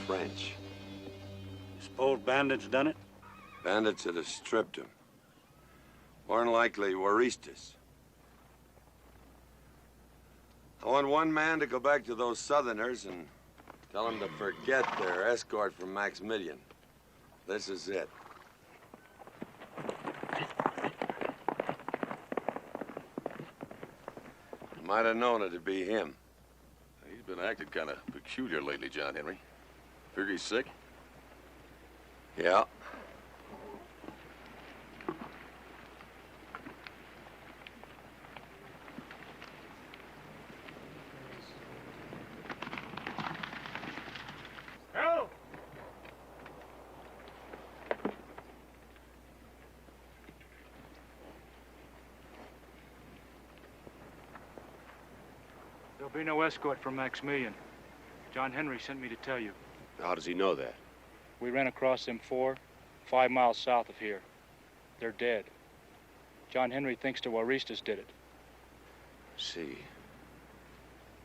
French. Suppose bandits done it? Bandits that have stripped him. More than likely, Waristas. I want one man to go back to those Southerners and tell them to forget their escort from Maximilian. This is it. Might have known it'd be him. He's been acting kind of peculiar lately, John Henry. Figure he's sick? Yeah. Help! There'll be no escort from Maximilian. John Henry sent me to tell you. How does he know that? We ran across them 5 miles south of here. They're dead. John Henry thinks the Waristas did it. See.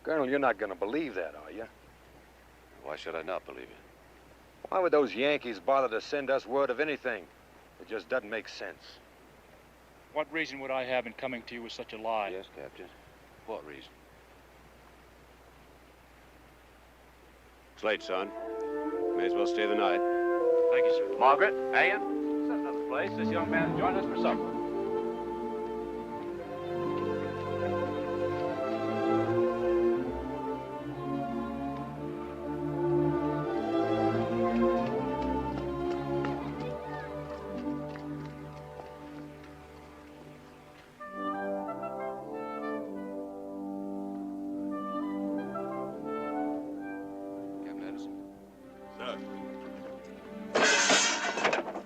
Colonel, you're not going to believe that, are you? Why should I not believe it? Why would those Yankees bother to send us word of anything? It just doesn't make sense. What reason would I have in coming to you with such a lie? Yes, Captain. What reason? It's late, son. May as well stay the night. Thank you, sir. Margaret, Ann, set another place. This young man joined us for supper.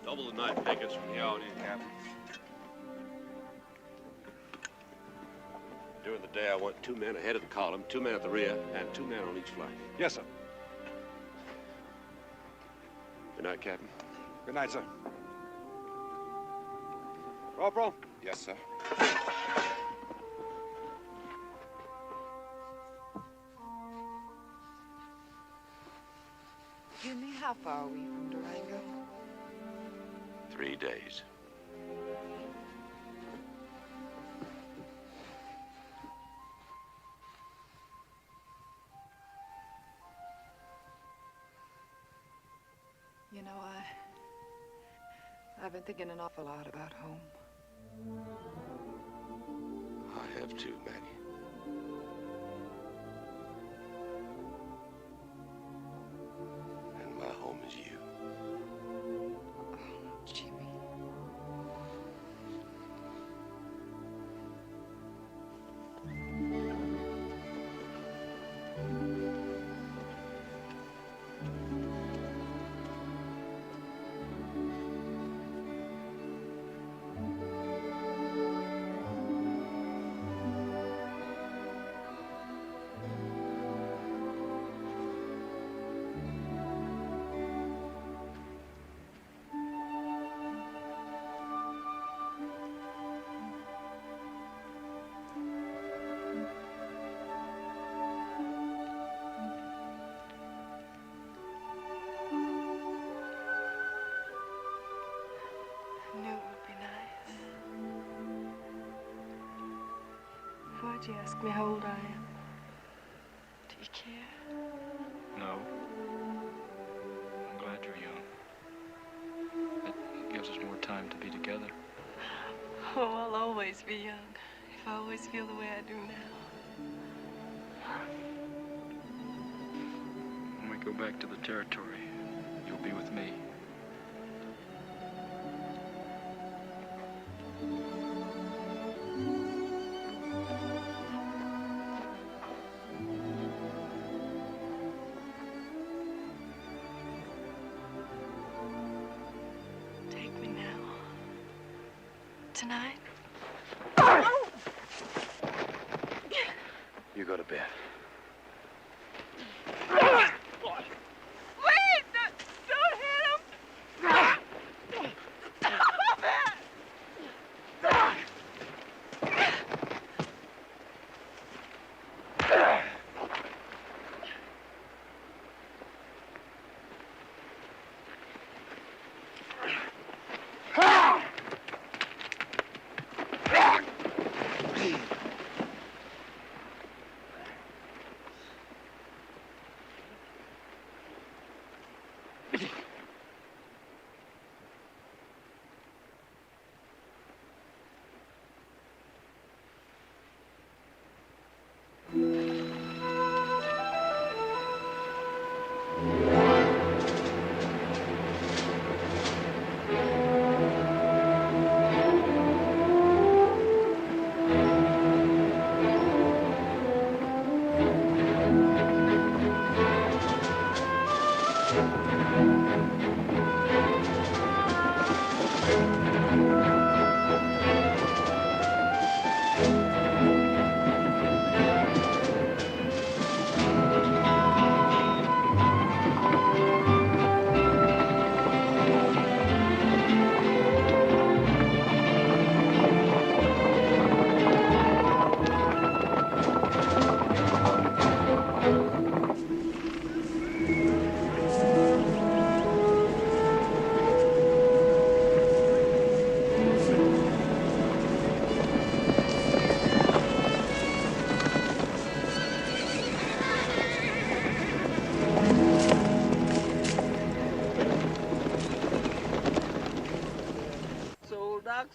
Double the night pickets from here on in, Captain. During the day, I want 2 men ahead of the column, 2 men at the rear, and 2 men on each flank. Yes, sir. Good night, Captain. Good night, sir. Corporal? Yes, sir. Jimmy, how far are we from Durango? 3 days. You know, I've been thinking an awful lot about home. I have too, Maggie. And my home is you. Jimmy. Why'd you ask me how old I am? Do you care? No. I'm glad you're young. It gives us more time to be together. Oh, I'll always be young, if I always feel the way I do now. When we go back to the territory, you'll be with me. Tonight? You go to bed. Please, don't hit him! Stop it!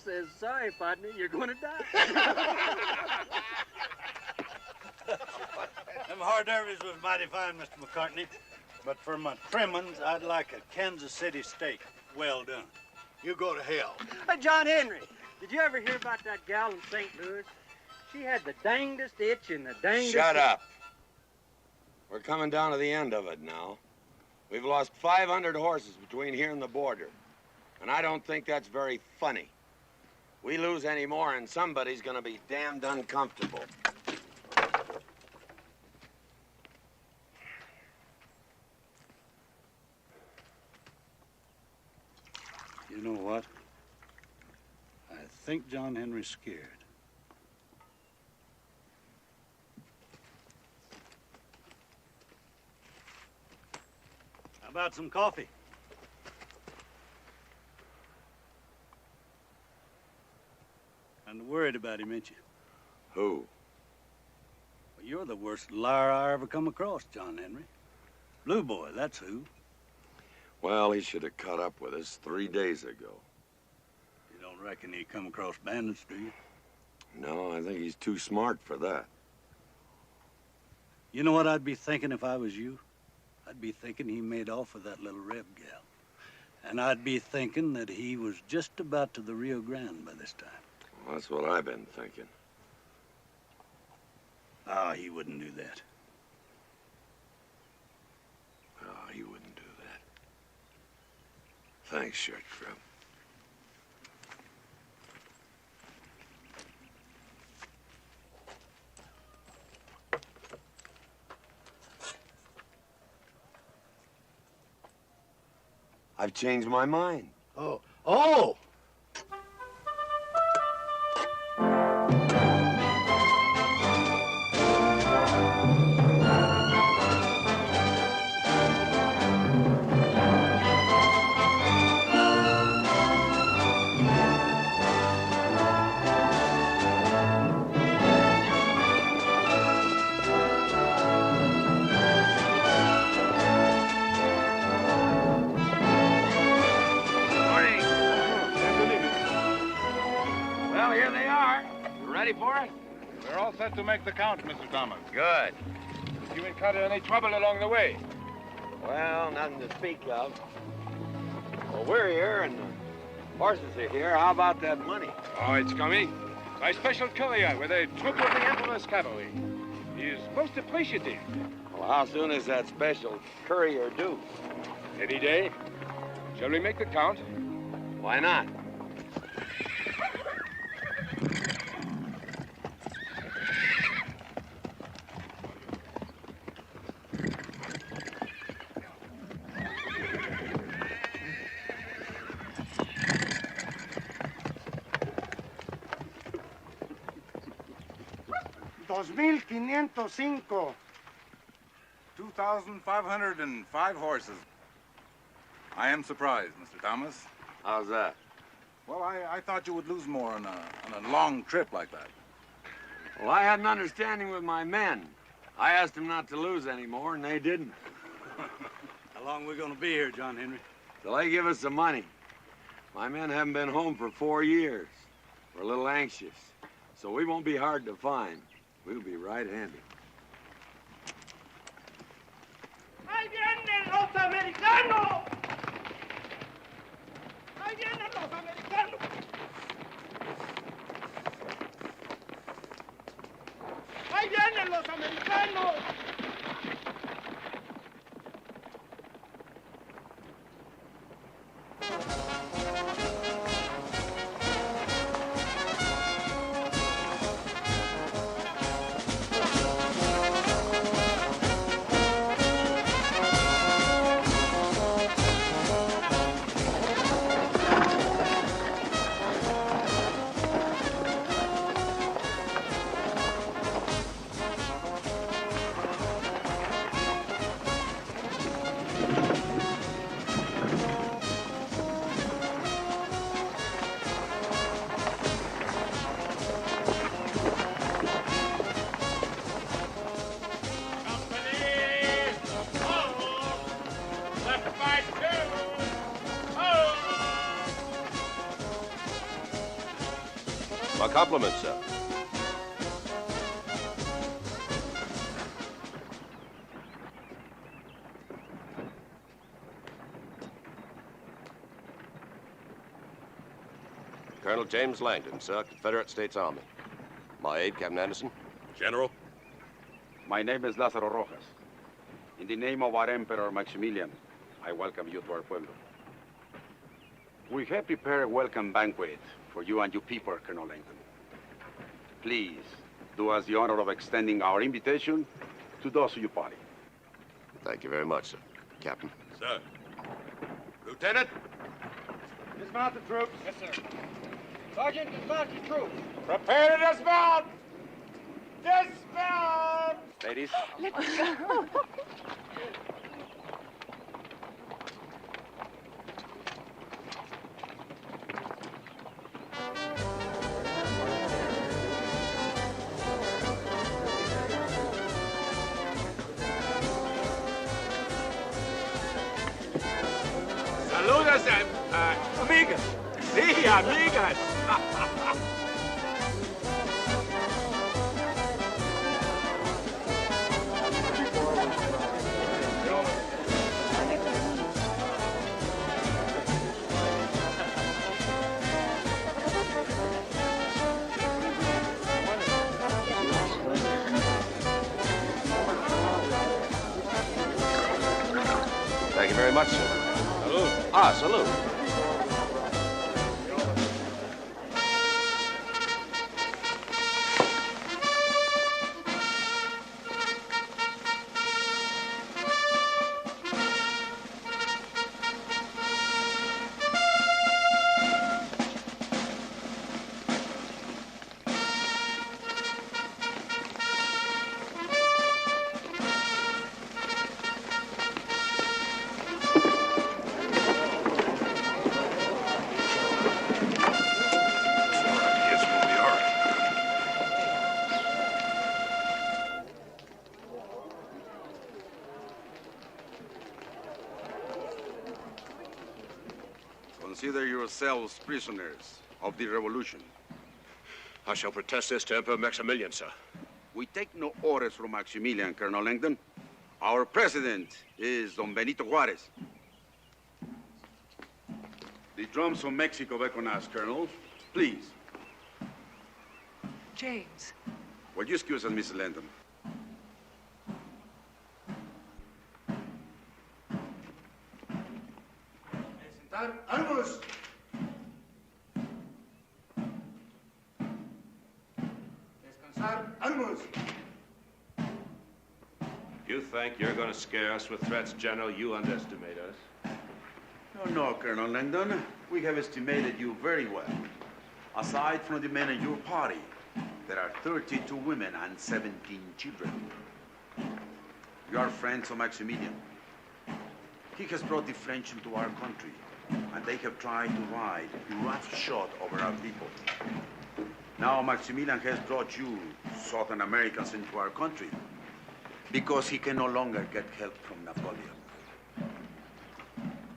says, sorry, partner, you're gonna die. Them hors d'oeuvres was mighty fine, Mr. McCartney. But for my trimmings, I'd like a Kansas City steak. Well done. You go to hell. Hey, John Henry, did you ever hear about that gal in St. Louis? She had the dangdest itch and the dangdest... Shut up. We're coming down to the end of it now. We've lost 500 horses between here and the border. And I don't think that's very funny. We lose any more and somebody's gonna be damned uncomfortable. You know what? I think John Henry's scared. How about some coffee? Kind of worried about him, ain't you? Who? Well, you're the worst liar I ever come across, John Henry. Blue Boy, that's who. Well, he should have caught up with us 3 days ago. You don't reckon he come across bandits, do you? No, I think he's too smart for that. You know what I'd be thinking if I was you? I'd be thinking he made off with that little Reb gal. And I'd be thinking that he was just about to the Rio Grande by this time. Well, that's what I've been thinking. Oh, he wouldn't do that. Oh, he wouldn't do that. Thanks, Shirt Crib. I've changed my mind. Oh. Oh! We're all set to make the count, Mr. Thomas. Good. You encountered any trouble along the way? Well, nothing to speak of. Well, we're here and the horses are here. How about that money? Oh, it's coming. My special courier with a troop of the Emperor's cavalry. He is most appreciative. Well, how soon is that special courier due? Any day. Shall we make the count? Why not? $2,505. 2,505 horses. I am surprised, Mr. Thomas. How's that? Well, I thought you would lose more on a long trip like that. Well, I had an understanding with my men. I asked them not to lose any more, and they didn't. How long are we gonna be here, John Henry? Till they give us the money. My men haven't been home for 4 years. We're a little anxious, so we won't be hard to find. We'll be right handy. ¡Ahí vienen los americanos! ¡Ahí vienen los americanos! ¡Ahí vienen los americanos! My compliments, sir. Colonel James Langdon, sir, Confederate States Army. My aide, Captain Anderson. General? My name is Lázaro Rojas. In the name of our Emperor Maximilian, I welcome you to our pueblo. We have prepared a welcome banquet for you and your people, Colonel Langdon. Please, do us the honor of extending our invitation to those of your party. Thank you very much, sir. Captain. Sir. Lieutenant? Dismount the troops. Yes, sir. Sergeant, dismount your troops. Prepare to dismount! Dismount! Ladies. Let's go. Saludos, amigas. Sí, amigas. Thank you very much, sir. Salute. Ah, salute. Consider yourselves prisoners of the revolution. I shall protest this to Emperor Maximilian, sir. We take no orders from Maximilian, Colonel Langdon. Our president is Don Benito Juarez. The drums from Mexico beckon us, Colonel. Please. James. Will you excuse us, Mrs. Langdon? Armas! Descansar, armas! You think you're going to scare us with threats, General? You underestimate us. No, Colonel Langdon. We have estimated you very well. Aside from the men in your party, there are 32 women and 17 children. You are friends of Maximilian. He has brought the French into our country, and they have tried to ride roughshod over our people. Now Maximilian has brought you, Southern Americans, into our country because he can no longer get help from Napoleon.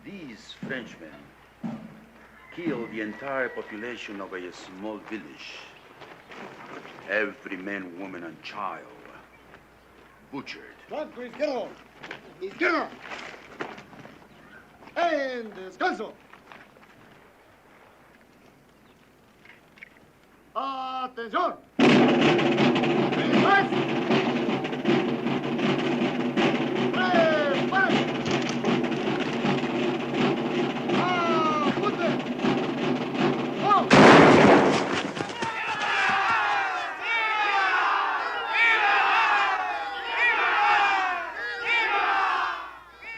These Frenchmen killed the entire population of a small village. Every man, woman, and child butchered. Blanco, izquierdo! Izquierdo! En descanso! ¡Atención!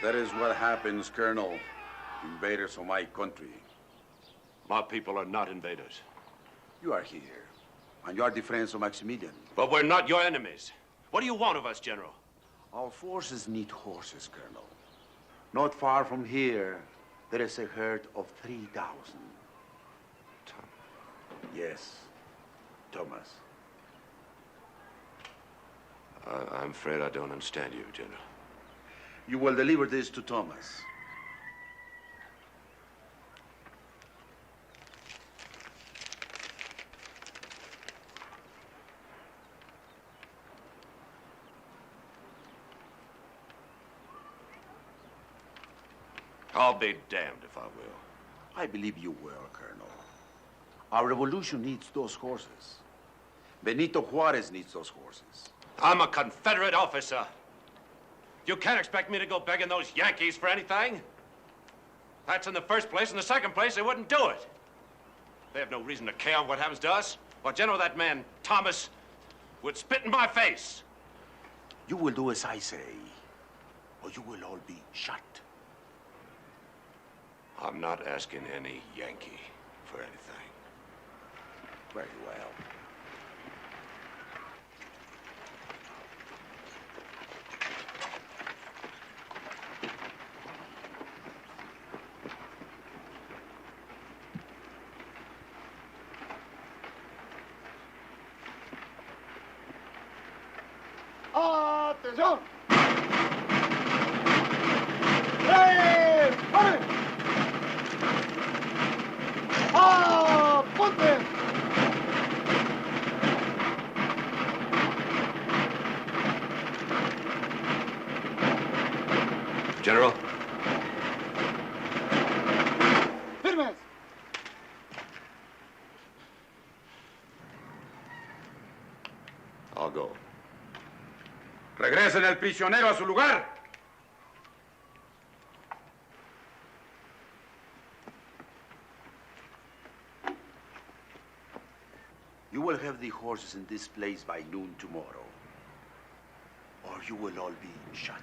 That is what happens, Colonel. Invaders of my country. My people are not invaders. You are here, and you are the friends of Maximilian. But we're not your enemies. What do you want of us, General? Our forces need horses, Colonel. Not far from here, there is a herd of 3,000. Yes, Thomas. I'm afraid I don't understand you, General. You will deliver this to Thomas. I'll be damned if I will. I believe you will, Colonel. Our revolution needs those horses. Benito Juarez needs those horses. I'm a Confederate officer. You can't expect me to go begging those Yankees for anything. That's in the first place. In the second place, they wouldn't do it. They have no reason to care what happens to us. Well, General, that man, Thomas, would spit in my face. You will do as I say, or you will all be shot. I'm not asking any Yankee for anything. Very well. ¡Atención! ¡Tres! ¡Paren! ¡Apunten! General? ¡Firmes! I'll go. Regresen el prisionero a su lugar. You will have the horses in this place by noon tomorrow, or you will all be shot.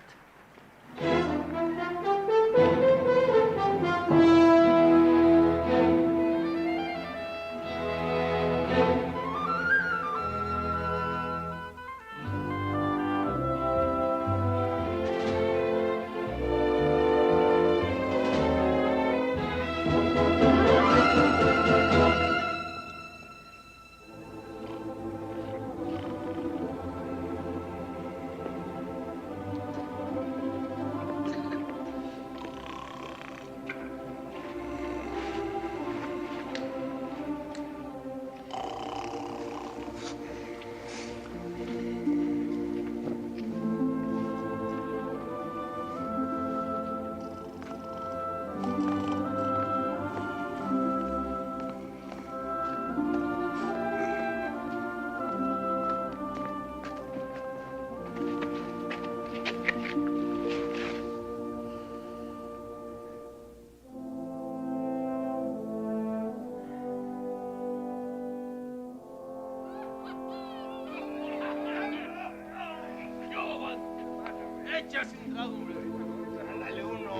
Dale uno.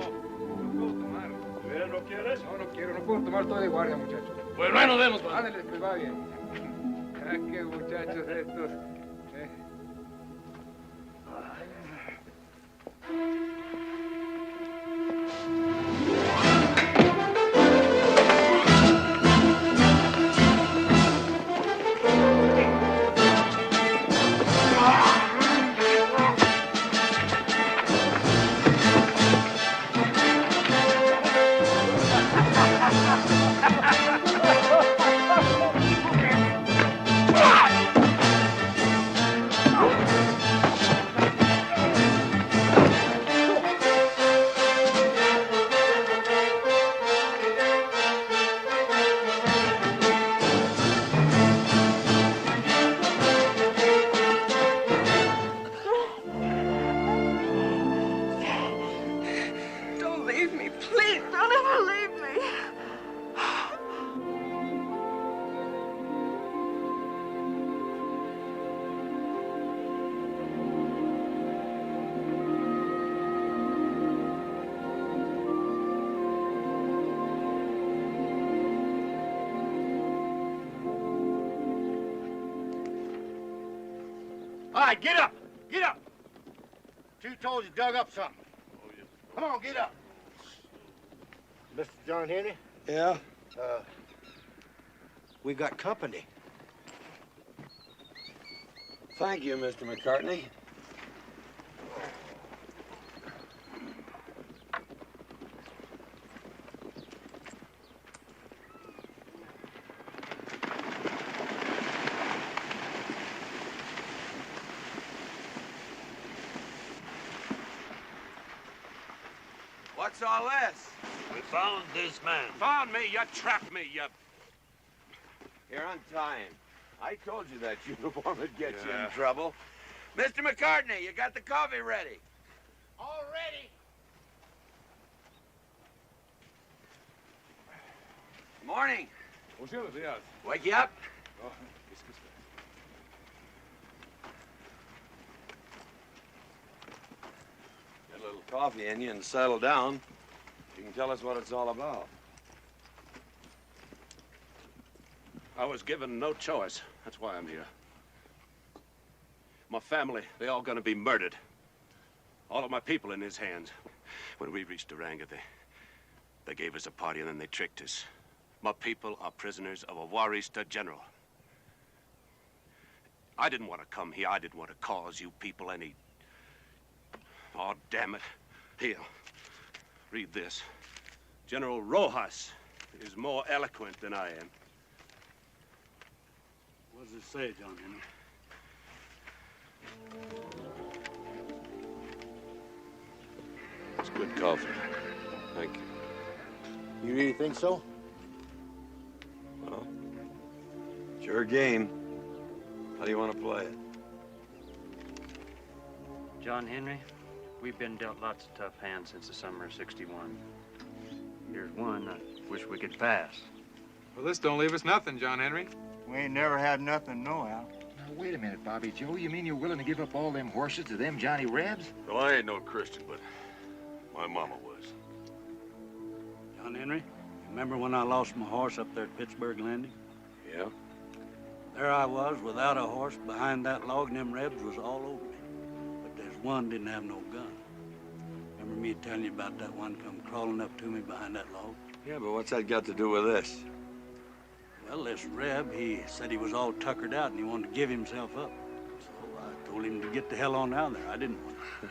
No puedo tomar. ¿No quieres? No, no quiero. No puedo tomar todo de guardia, muchachos. Pues ahí nos vemos, man. Ándale, pues va bien. Ah, qué muchachos estos. Don't leave me, please. Don't ever leave me. All right, get up. Get up. Two toes, you dug up something. Come on, get up. Mr. John Henry? Yeah? We got company. Thank you, Mr. McCartney. What's all this? We found this man. Found me? You trapped me, you... Here, untie him. I told you that uniform would get you in trouble. Mr. McCartney, you got the coffee ready? All ready. Morning. Bonjour, Diaz. Wake you up? Oh, excuse me. Get a little coffee in you and settle down. You can tell us what it's all about. I was given no choice. That's why I'm here. My family, they all gonna be murdered. All of my people in his hands. When we reached Durango, they gave us a party and then they tricked us. My people are prisoners of a Warista general. I didn't want to come here. I didn't want to cause you people any... Oh, damn it. Here, read this. General Rojas is more eloquent than I am. What does it say, John Henry? It's good coffee. Thank you. You really think so? Well, it's your game. How do you want to play it? John Henry, we've been dealt lots of tough hands since the summer of '61. Here's one I wish we could pass. Well, this don't leave us nothing, John Henry. We ain't never had nothing, no, Al. Now, wait a minute, Bobby Joe. You mean you're willing to give up all them horses to them Johnny Rebs? Well, I ain't no Christian, but my mama was. John Henry, you remember when I lost my horse up there at Pittsburgh Landing? Yeah. There I was without a horse behind that log, and them Rebs was all over me. But there's one didn't have no gun. Remember me telling you about that one come crawling up to me behind that log? Yeah, but what's that got to do with this? Well, this Reb, he said he was all tuckered out and he wanted to give himself up. So I told him to get the hell on out of there. I didn't want to.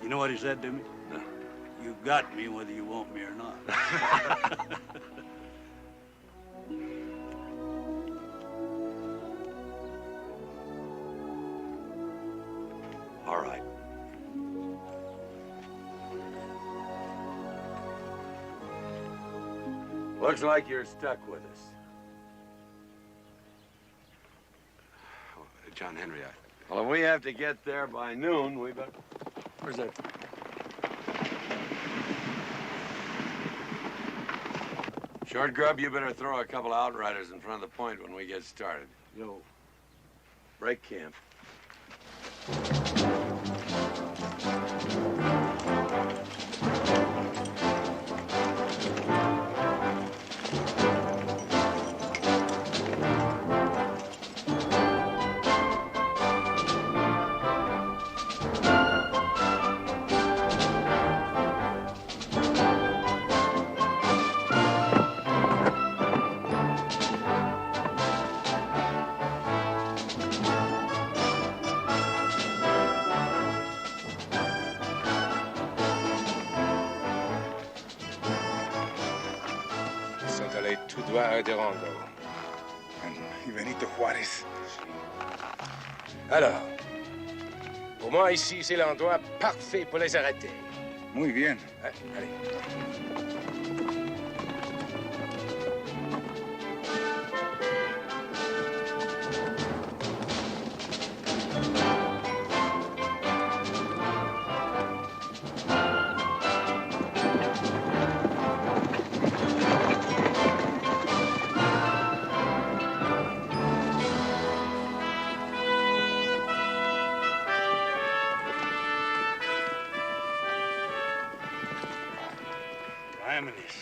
You know what he said to me? No. You got me whether you want me or not. All right. Looks like you're stuck with us. John Henry, Well, if we have to get there by noon, we better... Where's that? Short Grub, you better throw a couple of outriders in front of the point when we get started. Yo. Break camp. À Durango. Y Benito Juárez. Alors, pour moi, ici, c'est l'endroit parfait pour les arrêter. Muy bien. Allez.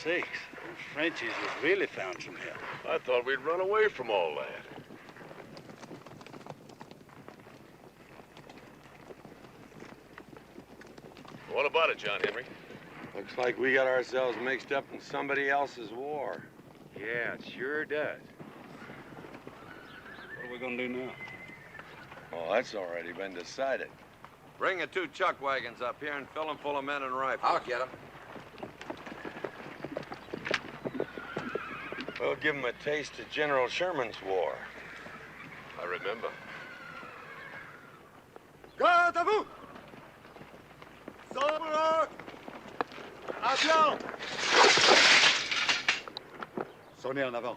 Sakes, those Frenchies have really found some help. I thought we'd run away from all that. What about it, John Henry? Looks like we got ourselves mixed up in somebody else's war. Yeah, it sure does. What are we gonna do now? Oh, that's already been decided. Bring the 2 chuck wagons up here and fill them full of men and rifles. I'll get them. We'll give them a taste of General Sherman's war. I remember. Garde à vous! Sobre! Attention! Sonnez en avant.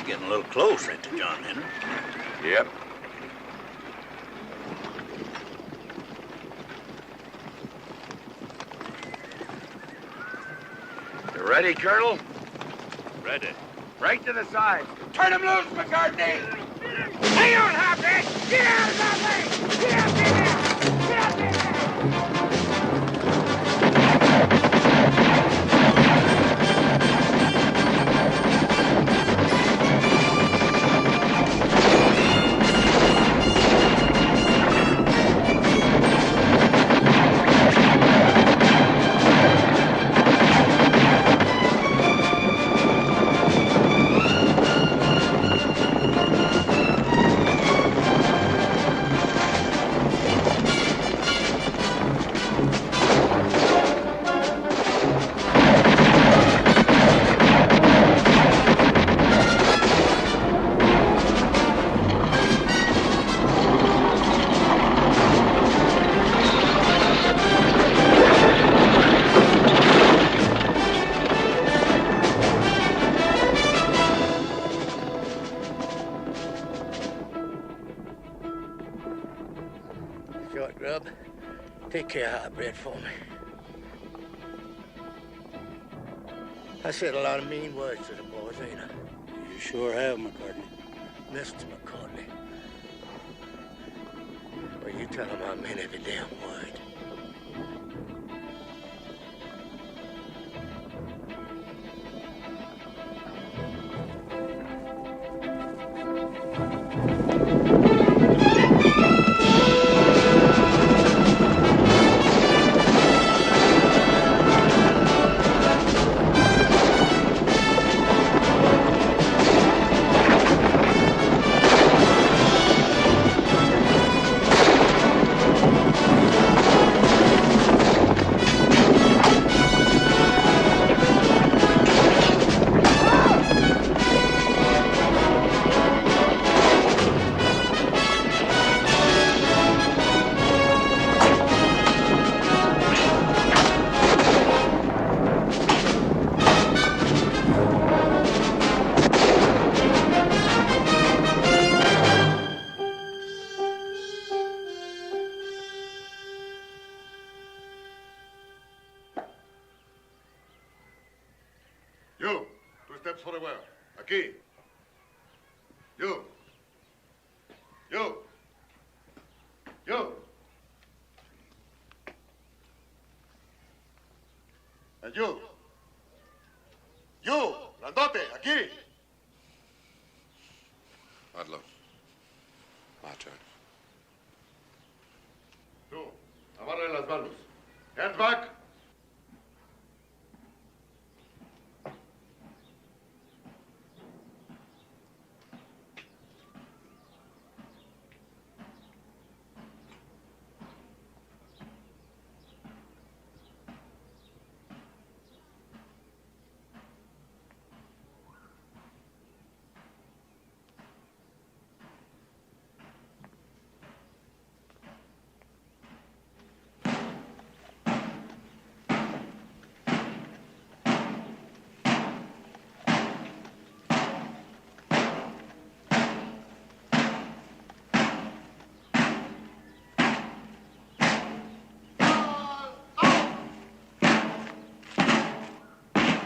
Getting a little close, ain't you, John Henry? Yep. You ready, Colonel? Ready. Right to the side. Turn him loose, McCartney! Hang on, Hopkins! Get out of my way! Get out there! Get out there! Short grub, take care of hot bread for me. I said a lot of mean words to the boys, ain't I? You sure have, McCartney. Mr. McCartney. Well, you tell them I meant every damn word. You, 2 steps forward. Aquí. You. You. You. And you. You, grandote, aquí. Adler. My turn. Tú, amarre las manos. Hands back.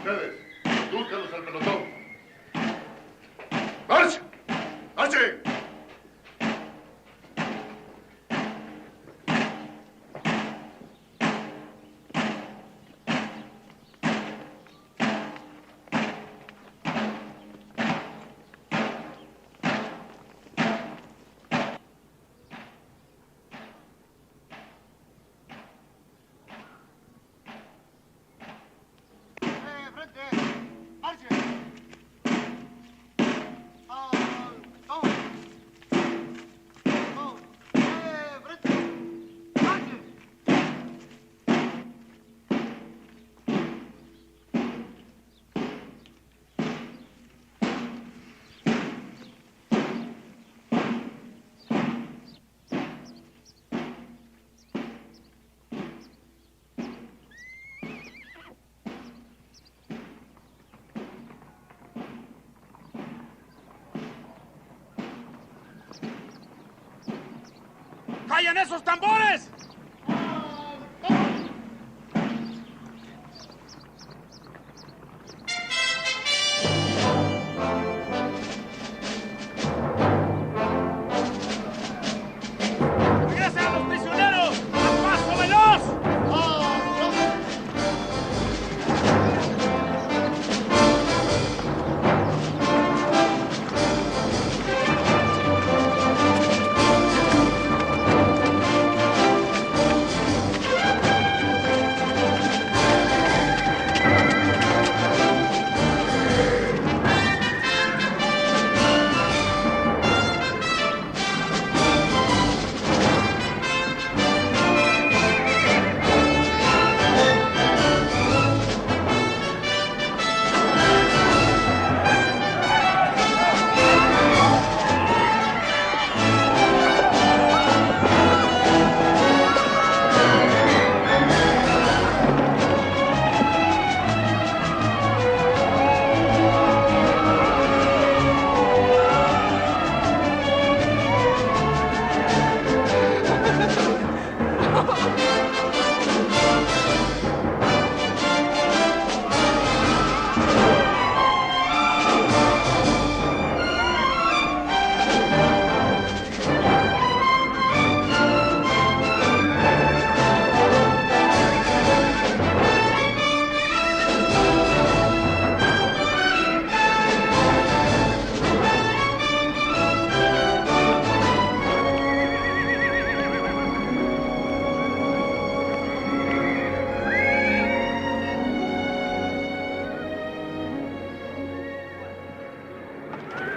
Ustedes, indúlcalos al pelotón. ¡March! ¡Marchen! ¡Callen esos tambores! ¡Regresen a los prisioneros! ¡A paso veloz!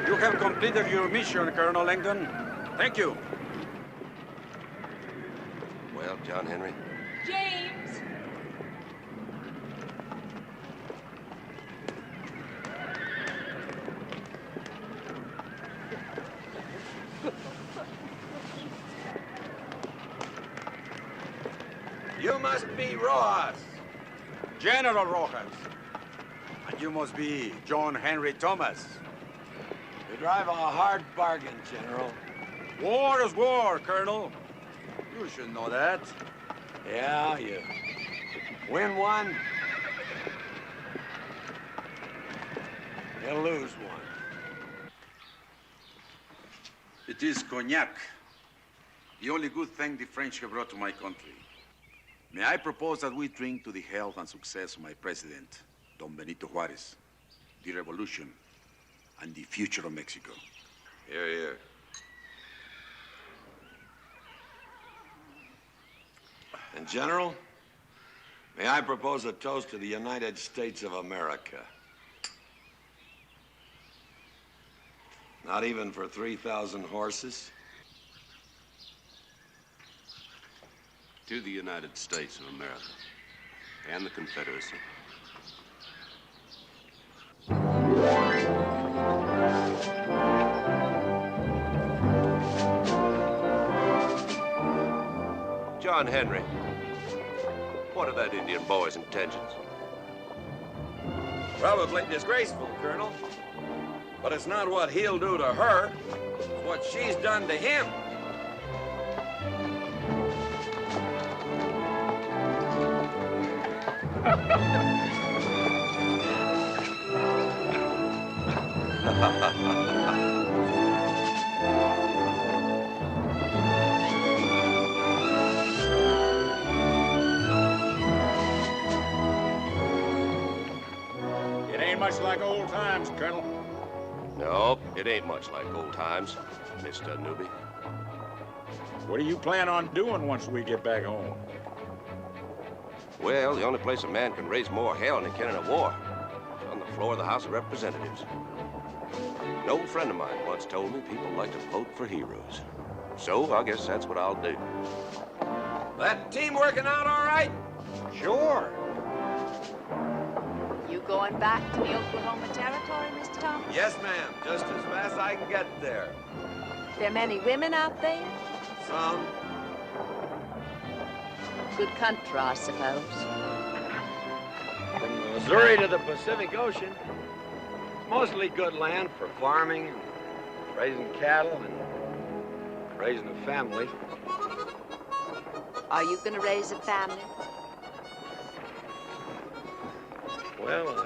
You have completed your mission, Colonel Langdon. Thank you. Well, John Henry? James! You must be Rojas. General Rojas. And you must be John Henry Thomas. You drive a hard bargain, General. War is war, Colonel. You should know that. Yeah, you win one, you lose one. It is cognac. The only good thing the French have brought to my country. May I propose that we drink to the health and success of my president, Don Benito Juarez, the revolution, and the future of Mexico. Here, here. And, General, may I propose a toast to the United States of America? Not even for 3,000 horses? To the United States of America and the Confederacy. John Henry, what are that Indian boy's intentions? Probably disgraceful, Colonel. But it's not what he'll do to her, it's what she's done to him. It ain't much like old times, Colonel. No, it ain't much like old times, Mr. Newby. What do you plan on doing once we get back home? Well, the only place a man can raise more hell than he can in a war is on the floor of the House of Representatives. An old friend of mine once told me people like to vote for heroes. So I guess that's what I'll do. That team working out all right? Sure. You going back to the Oklahoma Territory, Mr. Thomas? Yes, ma'am. Just as fast as I can get there. There many women out there? Some. Good country, I suppose. From Missouri to the Pacific Ocean, it's mostly good land for farming, and raising cattle, and raising a family. Are you gonna raise a family? Well,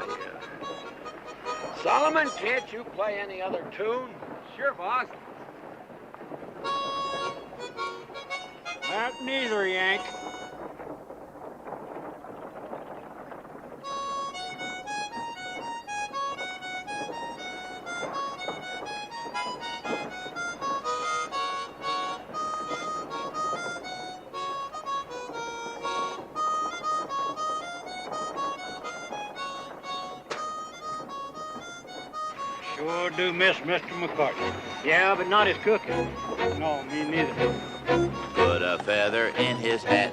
Solomon, can't you play any other tune? Sure, boss. Not neither, Yank. Sure do miss Mr. McCartney. Yeah, but not his cooking. No, me neither. Put a feather in his hat,